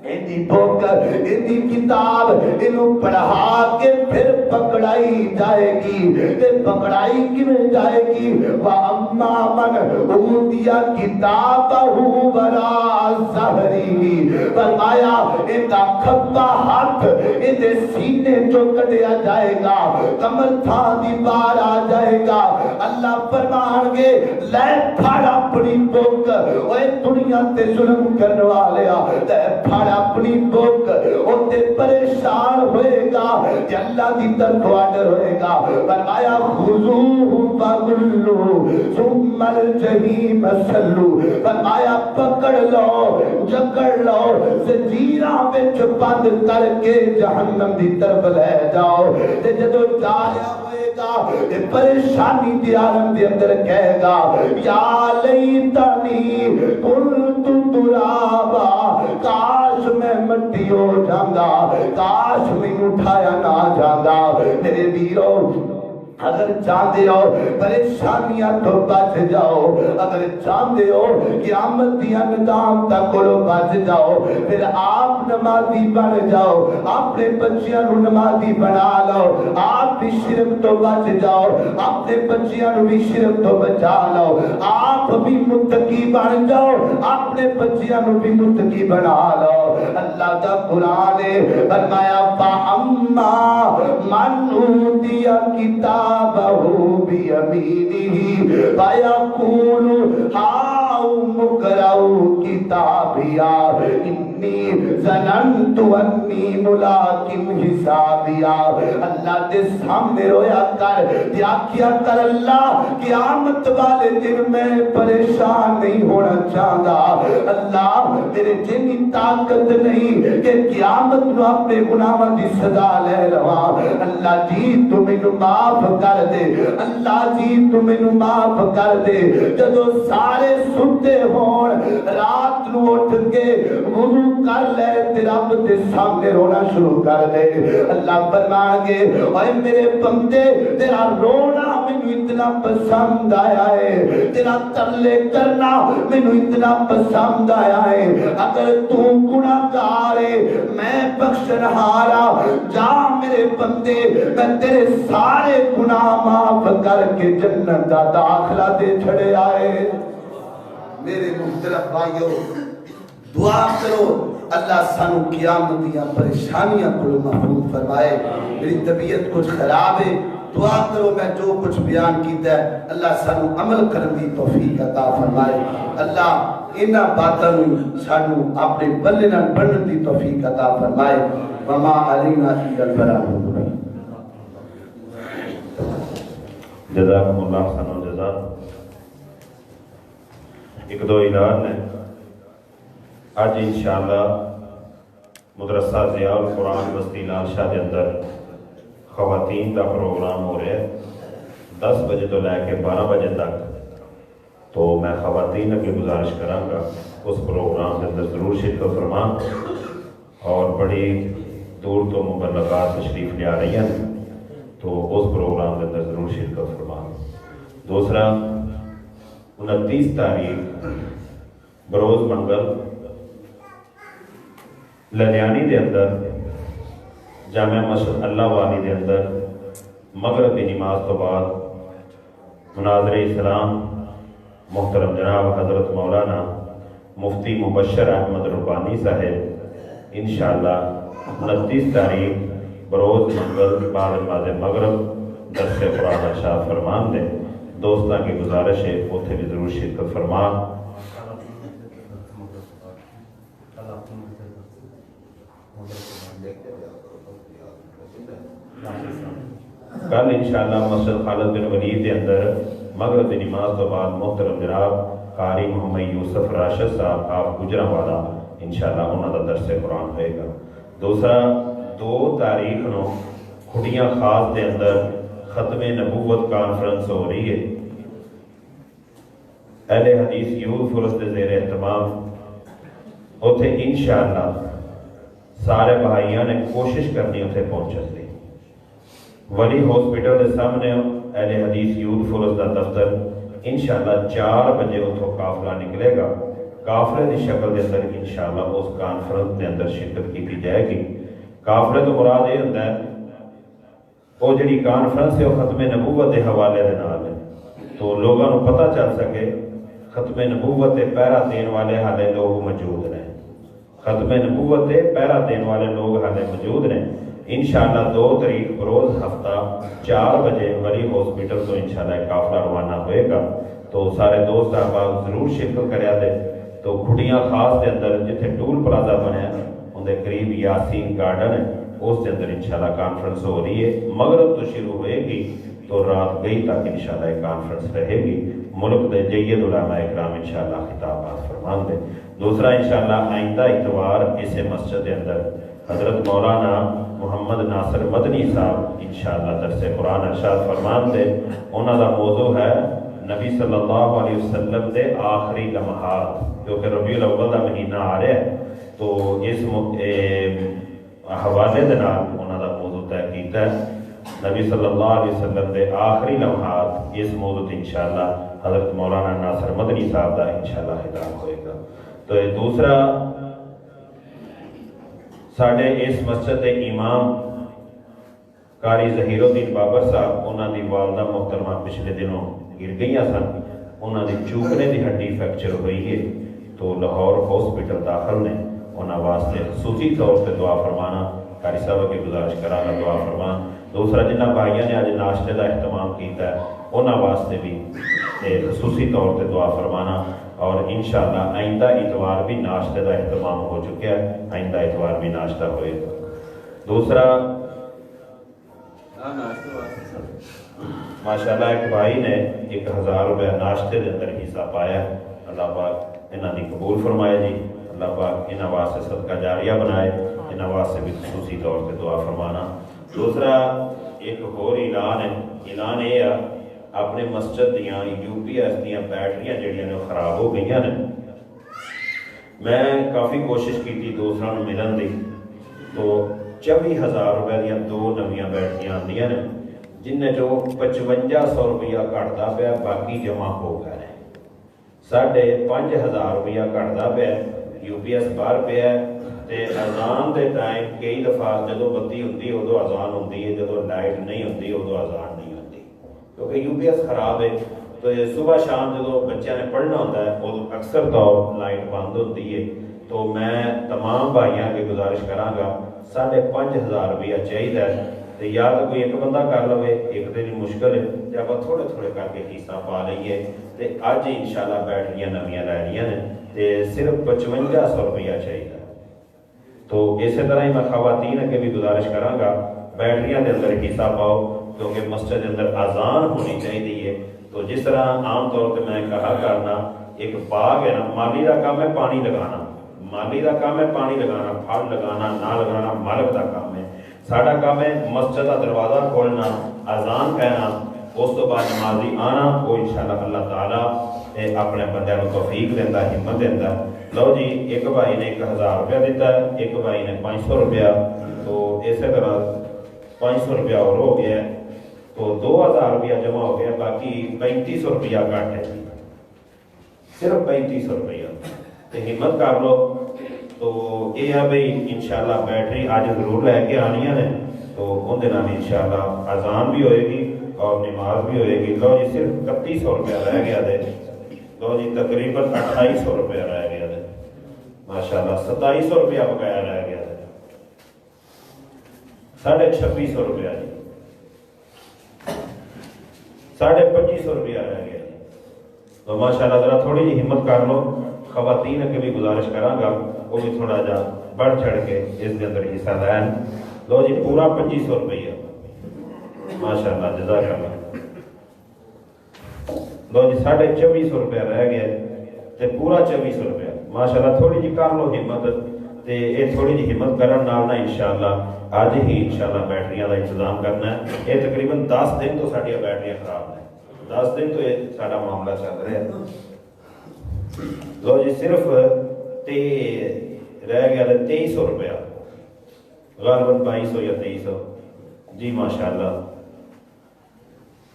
ایدی بک ایدی کتاب انہوں پڑھا کے پھر پکڑائی جائے گی تے پکڑائی کیوں جائے گی وَأَمَّا مَنْ أُوتِيَ كِتَابَهُ وَرَاءَ ظَهْرِهِ فرمایا اندا کھبا ہاتھ اندے سینے جو کٹیا جائے گا کمر تھا دیوار آ جائے گا اللہ فرمان گے لے پھڑ اپنی بک اوے دنیا تے ظلم کرنے والے لے پھڑ اپنی بک اوتے پریشان ہوئے گا کہ اللہ اللہ دی طرف آرڈر ہوئے گا. فرمایا خذوہ فغلوا ثم الجحیم صلوا. فرمایا پکڑ لو جکڑ لو زنجیراں وچ بند کر کے جہنم دی طرف لے جاؤ. تے جدوں جایا ہوئے گا پریشانی دی عالم دے اندر کہے گا یا لیتنی کنت ترابا, کاش میں مٹی ہو جاندہ, کاش میں اٹھایا نہ جاندہ. میرے ویرو اگر چاہتے ہو پریشانیاں تو بچ جاؤ, اگر چاہتے ہو قیامت دی انجام تک بچ جاؤ, پھر آپ نمازی بن جاؤ, اپنے بچیاں نو نمازی بنا لو, آپ بھی شرک تو بچ جاؤ, اپنے بچیاں نو بھی شرک تو بچا لو, آپ بھی متقی بن جاؤ, اپنے بچیاں نو بھی متقی بنا لو. اللہ کا قرآن ہے فرمایا فَأَمَّا مَنْ أُوتِيَ كِتَابَهُ بِيَمِينِهِ فَيَقُولُ هَاؤُمُ اقْرَءُوا كِتَابِيَهْ إِنِّي ظَنَنْتُ أَنِّي مُلَاقٍ حِسَابِيَهْ. اللہ دے سامنے رویا کر, کیا کر اللہ قیامت والے دن میں پریشان نہیں ہونا چاہتا. اللہ میرے جنی طاقت نہیں کہ قیامت نو اپنے گناہاں دی سزا لے لواں. اللہ جی تو مینوں معاف کر دے, اللہ جی تو مینوں معاف کر دے. جدوں سارے ستے ہون رات نو اٹھ کے وضو کر لے تے رب دے سامنے رونا شروع کر دے. اللہ فرمان گے اے میرے بندے تیرا رونا مینوں اتنا پسند آیا ہے, تیرا ترلے کرنا مینوں اتنا پسند آیا ہے. اگر تو گناہگار ہے میں بخشنہارا, جا میرے بندے میں تیرے سارے گناہ معاف کر کے جنت دا داخلہ دے چھڑے آئے. میرے محترم بھائیو دعا کرو اللہ سانو قیامت دیا پریشانیاں کو محفوظ فرمائے. میری طبیعت کچھ خراب ہے, دعا کرو میں جو کچھ بیان کیتا ہے اللہ سانو عمل کرنے دی توفیق عطا فرمائے. اللہ انہاں باتاں نوں سانو اپنے بلے نال بنن دی توفیق عطا فرمائے. وما علینا الا البلاغ المبین. جزاکم اللہ خیر الجزا. ایک دو اعلان ہے. آج انشاءاللہ مدرسہ ضیاء القرآن بستی لال شاہ کے اندر خواتین کا پروگرام ہو رہا ہے 10 بجے تو لے کے 12 بجے تک. تو میں خواتین کے گزارش کراں گا اس پروگرام کے اندر ضرور شرکت فرما, اور بڑی دور تو مبلغات تشریف لے آ رہی ہیں تو اس پروگرام کے اندر ضرور شرکت فرما. دوسرا 29 تاریخ بروز منگل لدھیانی دے اندر جامع مسجد اللہ والی دے اندر مغرب کی نماز تو بعد مناظر اسلام محترم جناب حضرت مولانا مفتی مبشر احمد ربانی صاحب انشاءاللہ 29 تاریخ بروز منگل بعد نماز مغرب درس قرآن شاہ فرمان دے. دوستاں کی گزارش ہے اتنے بھی ضرور شرکت فرما. کل انشاءاللہ مسجد خالد بن ولید کے اندر مغرب نماز تو بعد محترم جناب قاری محمد یوسف راشد صاحب آپ گجرانوالہ انشاءاللہ انہوں کا درس قرآن ہوئے گا. دوسرا 2 تاریخ نو کھڑیاں خاص دے اندر ختم نبوت کانفرنس ہو رہی ہے. اہل حدیث یوتھ فورس دے زیر اہتمام اتنے انشاءاللہ سارے بھائیاں نے کوشش کرنی اتنے پہنچن دی. ولی ہاسپٹل کے سامنے اہل حدیث یوتھ فورس کا دفتر انشاءاللہ 4 بجے اتوں قافلہ نکلے گا. قافلے کی شکل کے اندر انشاءاللہ اس کانفرنس کے اندر شرکت کی جائے گی. قافلے تو مراد یہ ہوتا ہے وہ جڑی کانفرنس ہے وہ ختم نبوت کے حوالے دے نال ہے, تو لوگوں کو پتہ چل سکے ختم نبوت کے پہرا دین والے حالے لوگ موجود ہیں. ختم نبوت کے پہرا دین والے لوگ حالے موجود ہیں. انشاءاللہ 2 تاریخ بروز ہفتہ 4 بجے ولی ہاسپٹل تو انشاءاللہ ایک قافلہ روانہ ہوئے گا. تو سارے دوست احباب ضرور شرکت کریا دے. تو کھڑیاں خاص دے اندر جتھے ٹول پلازا بنیا اندر قریب یاسین گارڈن ہے اس کے اندر انشاءاللہ کانفرنس ہو رہی ہے، مغرب تو شروع ہوئے گی تو رات گئی تک انشاءاللہ ایک کانفرنس رہے گی، ملک دے جید علماء اکرام انشاءاللہ خطابات فرمان دے۔ دوسرا انشاءاللہ آئندہ اتوار اسے مسجد کے اندر حضرت مولانا محمد ناصر مدنی صاحب انشاءاللہ درس قرآن ارشاد فرمان دے، انہوں دا موضوع ہے نبی صلی اللہ علیہ وسلم دے آخری لمحات، کیونکہ ربیع الاول دا مہینہ آ رہا ہے تو اس حوالے دے نال انہوں دا موضوع طے کیتا ہے، نبی صلی اللہ علیہ وسلم دے آخری لمحات، اس موضوع انشاءاللہ حضرت مولانا ناصر مدنی صاحب دا انشاءاللہ خطاب ہوئے گا۔ تو دوسرا ساڑھے اس مسجد دے امام قاری ظہیر الدین بابر صاحب، انہوں دی والدہ محترمہ پچھلے دنوں گر گئیاں سن، انہوں دی چوکنے دی ہڈی فریکچر ہوئی ہے تو لاہور ہاسپٹل داخل نے، انہوں واسطے خصوصی طور پہ دعا فرمانا، قاری صاحب کی گزارش کرانا دعا فرمان۔ دوسرا جنہ بھائیوں نے آج ناشتے کا اہتمام کیتا ہے انہوں واسطے بھی خصوصی طور پہ دعا فرمانا، اور انشاءاللہ آئندہ اتوار بھی ناشتے کا اہتمام ہو چکا ہے، آئندہ اتوار بھی ناشتہ ہوئے گا۔ دوسرا ماشاءاللہ ایک بھائی نے 1000 روپے ناشتے کے اندر حصہ پایا، اللہ پاک انہوں نے قبول فرمائے جی، اللہ پاک انہوں واسطے صدقہ جاریہ بنائے، انہوں واسطے بھی خصوصی طور پہ دعا فرمانا۔ دوسرا ایک اور اعلان ہے، اعلان یہ ہے اپنے مسجد دیاں یو پی ایس دیاں بیٹریاں جڑیاں نے خراب ہو گئی ہیں، میں کافی کوشش کی تھی دوسرا ملن دی، تو 24,000 روپے دیاں 2 نویاں بیٹریاں آندیاں نے، جن نے جو 5500 روپیہ کٹتا پیا، باقی جمع ہو گئے، 5,500 روپیہ کٹتا پیا، یو پی ایس باہر پیا تے اذان دے ٹائم کئی دفعہ جدو بتی ہوندی ادو اذان ہوندی ہے، جدو لائٹ نہیں ہوندی ادو اذان نہیں ہوندی، کیونکہ یو پی ایس خراب ہے، تو صبح شام جدو بچوں نے پڑھنا ہوتا ہے ادو اکثر طور لائٹ بند ہوتی ہے، تو میں تمام بھائیوں کی گزارش کراں گا 5,500 روپیہ چاہیے، تو یا تو کوئی ایک بندہ کر لو، ایک دن مشکل ہے، جب آپ تھوڑے تھوڑے کر کے حصہ پا لئیے، تو اج انشاءاللہ بیٹریاں نویاں لینیاں نے، تو صرف 5500 روپیہ چاہیے۔ تو اسی طرح ہی میں خواتین کے بھی گزارش کراں گا بیٹریاں دے اندر حصہ پاؤ، کیونکہ مسجد دے اندر اذان ہونی چاہیے، تو جس طرح عام طور پہ میں کہا کرنا ایک باغ ہے نا، مالی کا کام ہے پانی لگانا، مالی کا کام ہے پانی لگانا، پھل لگانا نہ لگانا مالک کا کام ہے، ساڈا کام ہے مسجد کا دروازہ کھولنا، اذان کہنا، اس تو بعد نمازی آنا، وہ انشاءاللہ اللہ تعالیٰ اپنے بندے کو توفیق دینا، ہمت دینا۔ لو جی ایک بھائی نے 1000 روپیہ دیتا ہے، ایک بھائی نے 500 روپیہ، تو اسی طرح 500 روپیہ اور ہو گیا ہے، تو 2000 روپیہ جمع ہو گیا، باقی 3500 روپیہ کٹ ہے، صرف 3500 روپیہ، تو ہمت کر لو۔ تو یہ ہے بھائی انشاءاللہ بیٹری آج ضرور لے کے آنی ہے، تو ان دنوں میں انشاءاللہ اذان بھی ہوئے گی اور نماز بھی ہوئے گی۔ لو جی صرف 3100 روپیہ رہ گیا دے، لو جی تقریباً 2800 روپیہ رہ گیا دے، ماشاءاللہ 2700 روپیہ بقایا رہ گیا دے، 2650 روپیہ جی، 2550 روپیہ رہ گیا جی، تو ماشاءاللہ ذرا تھوڑی جی ہمت کر لو، خواتین کے بھی گزارش کراں گا وہ بھی تھوڑا جا بڑھ چڑھ کے اس کے اندر حصہ لین۔ لو جی پورا 2500 روپیہ، ماشاءاللہ جزاک اللہ۔ لو جی 2450 روپیہ رہ گیا تے پورا 2400 روپیہ، ماشاءاللہ تھوڑی جی کر لو ہمت، تے یہ تھوڑی جی ہمت کرن نال نا انشاءاللہ اج ہی انشاءاللہ بیٹریاں کا انتظام کرنا ہے۔ یہ تقریباً 10 دن تو ساری بیٹریاں خراب ہیں، 10 دن تو یہ سارا معاملہ چل رہا ہے۔ لو جی صرف رہ گیا 2300 روپیہ، غالباً 2200 یا 2300 جی، ماشاءاللہ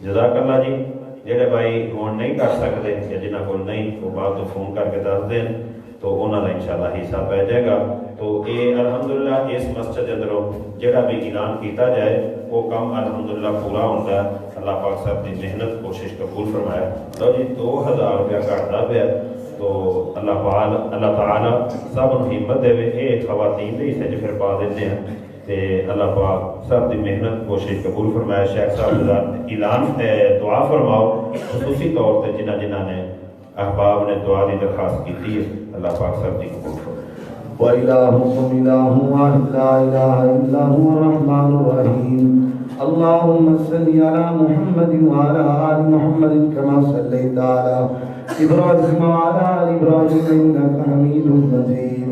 جزاک اللہ جی۔ جہے بھائی ہون نہیں کر سکتے یا جنہ کو نہیں وہ بعد تو فون کر کے دس دیں تو انہوں کا انشاءاللہ حصہ پہ جائے گا۔ تو یہ الحمدللہ اس مسجد اندروں جہاں بھی اعلان کیتا جائے وہ کام الحمدللہ پورا ہوتا ہے، اللہ پاک صاحب کی محنت کوشش قبول فرمایا۔ لو جی 2000 روپیہ کٹتا پیا، تو اللہ تعالیٰ سب ہمت دے، یہ خواتین کے حصے پھر پا دیتے ہیں، تے اللہ پاک سب کی محنت کوشش قبول فرمایا۔ شیخ صاحب اعلان دعا فرماؤ خصوصی طور پہ جنہ جنہ نے احباب نے دعا کی درخواست کی ہے، اللہ پاک سب کی قبول فرمائے۔ وإلهكم إله واحد لا إله إلا هو الرحمن الرحيم اللهم صل على محمد وعلى آل محمد كما صليت على إبراهيم وعلى آل إبراهيم إنك حميد مجيد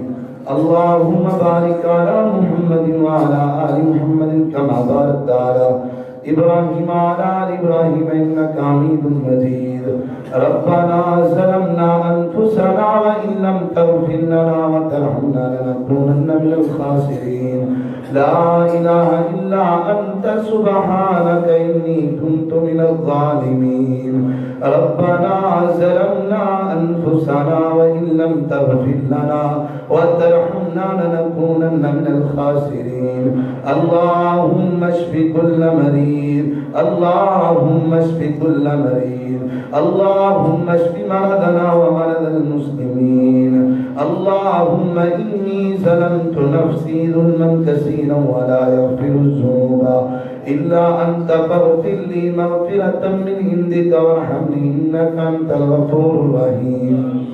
اللهم بارك على محمد وعلى آل محمد كما باركت على إبراهيم وعلى آل إبراهيم إنك حميد مجيد ربنا ظلمنا أنفسنا وإن لم تغفر لنا وترحمنا لنكونن من الخاسرين لا إله إلا أنت سبحانك إني كنت من الظالمين ربنا ظلمنا أنفسنا وإن لم تغفر لنا وترحمنا لنكونن من الخاسرين اللهم اشف كل مريض اللهم اشف كل مريض اللهم اشف مرضنا ومرض المسلمين اللهم إني ظلمت نفسي ظلما كثيرا ولا يغفر الذنوب إلا أنت فاغفر لي مغفرة من عندك وارحمني إنك أنت الغفور الرحيم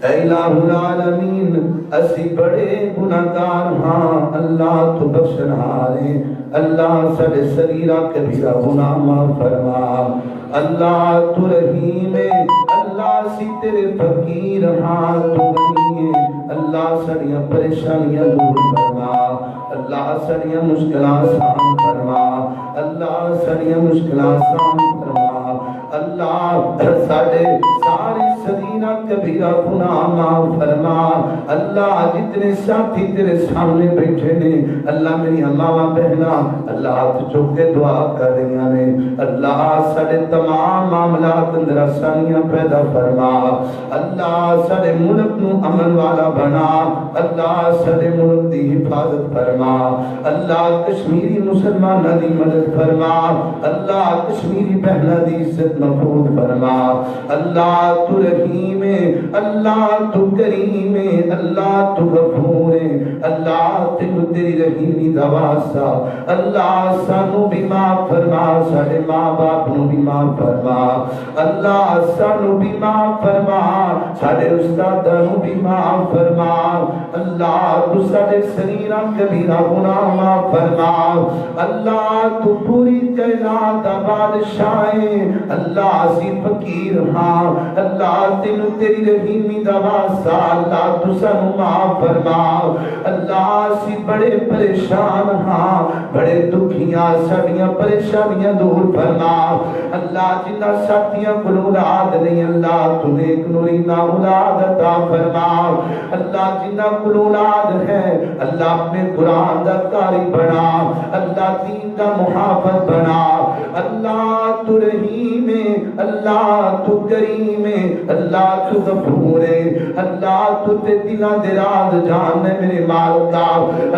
اے الہ العالمین اسی بڑے گناہگار ہاں اللہ تو بخشن ہارے اللہ سڑے صغیرہ کبیرہ گناہ معاف فرما اللہ تو رحیم اللہ سی تیرے فقیر ہاں تو غنی اللہ سڑیاں پریشانیاں دور فرما اللہ سڑیاں مشکلات سام فرما اللہ سڑیاں مشکلات سام فرما اللہ ساڑے ساری صغیرہ کبیرہ گناہ معاف فرما اللہ جتنے ساتھی تیرے سامنے بیٹھے نے اللہ میری اماں بہنا اللہ ہاتھ چوک کے دعا کر رہی ہیں اللہ ساڑے تمام معاملات اندر آسانیاں پیدا فرما اللہ ساڑے ملک نو امن والا بنا اللہ ساڑے ملک دی حفاظت فرما اللہ کشمیری مسلمان دی مدد فرما اللہ کشمیری بہنا دی عزت محفوظ فرما اللہ تو رحیم اللہ تو کریم اللہ تو غفور اللہ تیری رحیمی دواسا اللہ سانو بھی معاف فرما ساڑے ماں باپ نو بھی معاف فرما اللہ سانو بھی معاف فرما ساڑے استادہ نو بھی معاف فرما اللہ تو ساڑے سریرہ کبیرہ گناہ معاف فرما اللہ تو پوری کائنات بادشاہیں اللہ سی فقیر ہاں اللہ تینو تیری رحیمی دواسا اللہ تو سانو معاف فرما اللہ سی بڑے پریشان ہاں بڑے دکھیاں سڑیاں پریشانیاں دور فرما اللہ جنہ ساتھیاں کل اولاد نہیں اللہ تو نیک نورینا اولاد عطا فرما اللہ جنہ کل اولاد ہے اللہ اپنے قرآن دا قاری بنا اللہ دین دا محافظ بنا اللہ تو رحیم اللہ تو کریم اللہ تو غفور اللہ تو تے دلہ دراز جان میرے مالکا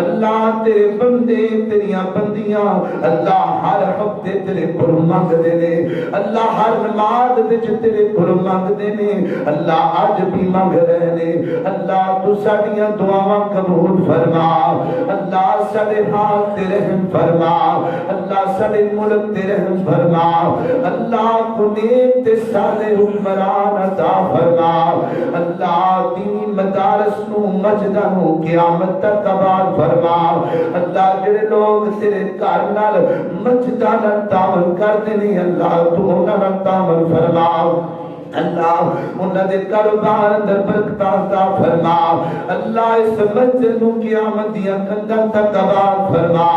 اللہ تیرے بندے تیریاں بندیاں اللہ ہر ہفتے تیرے پر مانگ دینے اللہ ہر نماز وچ تیرے پر مانگ دینے اللہ آج بھی مانگ رہنے اللہ تو ساڑیاں دعاواں قبول فرما اللہ ساڑے حال تیرے رحم فرما اللہ ساڑے ملک تیرے رحم فرما اللہ کو نیک تے صالح حکمران عطا فرما اللہ دینی مدارس نو مسجداں نو قیامت تک آباد فرما اللہ جڑے لوگ تیرے کارنال مسجداں نال تعامل کرتے نہیں اللہ تو انہاں نال تعامل فرما اللہ انہاں دے کاروبار اندر برکت عطا فرما اللہ اس مسجد نو قیامت دیاں کنڈاں تک آباد فرما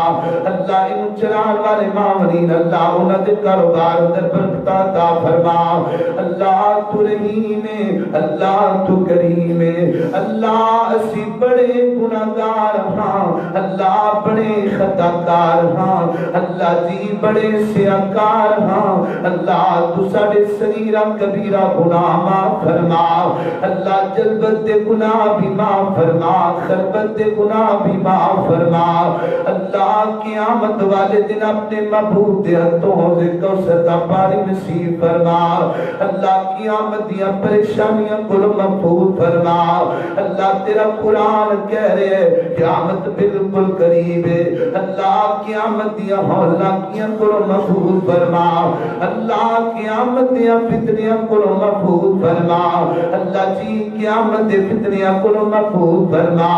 اللہ ان چلان والے مامورین اللہ انہاں دے کاروبار اندر برکت عطا فرما اللہ تو رحیم اللہ تو کریم اللہ اسی بڑے گناہگار ہاں اللہ بڑے خطاکار ہاں اللہ جی بڑے سیاکار ہاں اللہ تو ساڑے سریرہ کبیرہ گناہ معاف فرما اللہ جلبت دے گناہ بھی معاف فرما خربت دے گناہ بھی معاف فرما اللہ اللہ قیامت والے دن اپنے محبوب دے ہاتھوں حوض کوثر دا پانی نصیب فرما اللہ قیامت دیا پریشانیاں کو محفوظ فرما اللہ تیرا قرآن کہہ رہے ہیں قیامت بالکل قریب ہے اللہ قیامت دیا ہولناکیاں کو محفوظ فرما اللہ قیامت دیا فتنیاں کو محفوظ فرما اللہ جی قیامت دے فتنیاں کو محفوظ فرما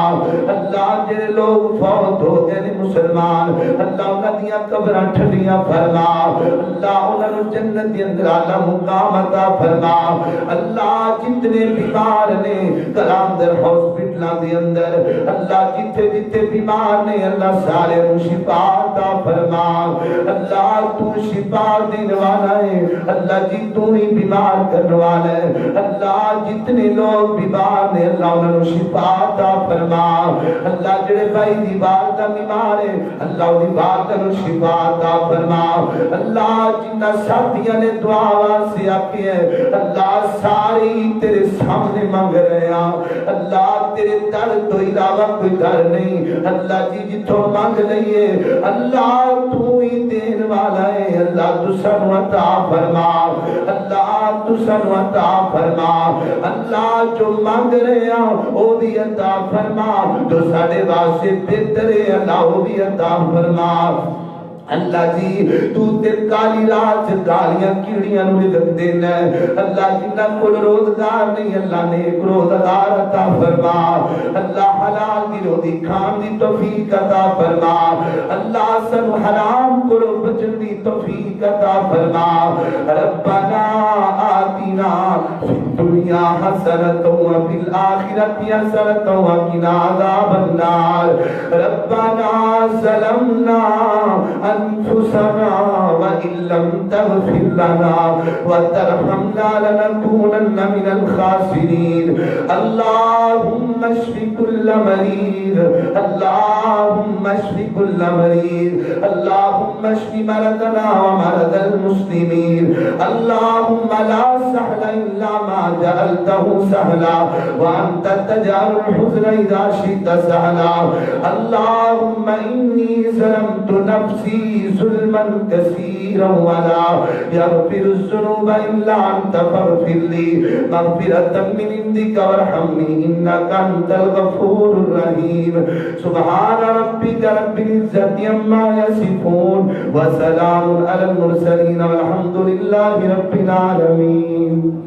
اللہ جنہیں لوگ فوت ہو گئے مسلمان اللہ انہاں دیا قبراں ٹھنڈیاں فرما اللہ انہاں جنت دے اندر اعلی مقام عطا فرما اللہ جتنے بیمار نے کلام در ہاسپٹلاں دے اندر اللہ جتنے جتنے بیمار نے اللہ سارے شفا عطا فرما اللہ تو شفا دینے والا ہے اللہ جی تو ہی بیمار کرنے والا ہے اللہ جتنے لوگ بیمار نے اللہ انہوں شفا عطا فرما اللہ جڑے بھائی دی والدہ بیمار ہے اللہ دی والدہ نو شفا عطا فرما اللہ جنہ ساتھیاں نے دعا واسطے آکے ہیں اللہ ساری تیرے سامنے مانگ رہے ہیں اللہ تیرے در تو علاوہ کوئی در نہیں اللہ جی جتوں مانگ لئیے اللہ تو ہی دین والا ہے اللہ تو سنو عطا فرما اللہ تو سنو عطا فرما اللہ جو مانگ رہے ہیں وہ بھی عطا فرما جو ساڑے واسطے بہتر ہے اللہ وہ بھی عطا فرما اللہ جی تو تیر کالی رات کالیاں کیڑیاں نو رزق دینا ہے اللہ جنہ کل روزگار نہیں اللہ نے ایک روزگار عطا فرما اللہ حلال دی روزی کھان دی توفیق عطا فرما اللہ سن حرام کلو بچن دی توفیق عطا فرما ربنا آتنا فی الدنیا حسنۃ وفی الآخرۃ حسنۃ وقنا عذاب النار ربنا ظلمنا أنفسنا وإن لم تغفر لنا وترحمنا لنكونن من الخاسرين اللهم اشف كل مريض اللهم اشف كل مريض اللهم اشف مرضنا ومرض المسلمين اللهم لا سهل إلا ما جعلته سهلا وأنت تجعل الحزن إذا شئت سهلا اللهم إني ظلمت نفسي ظلما كثيرا ولا يغفر الذنوب إلا أنت فاغفر لي مغفرة من عندك وارحمني إنك أنت الغفور الرحيم سبحان ربك رب العزة عما يصفون وسلام على المرسلين والحمد لله رب العالمين.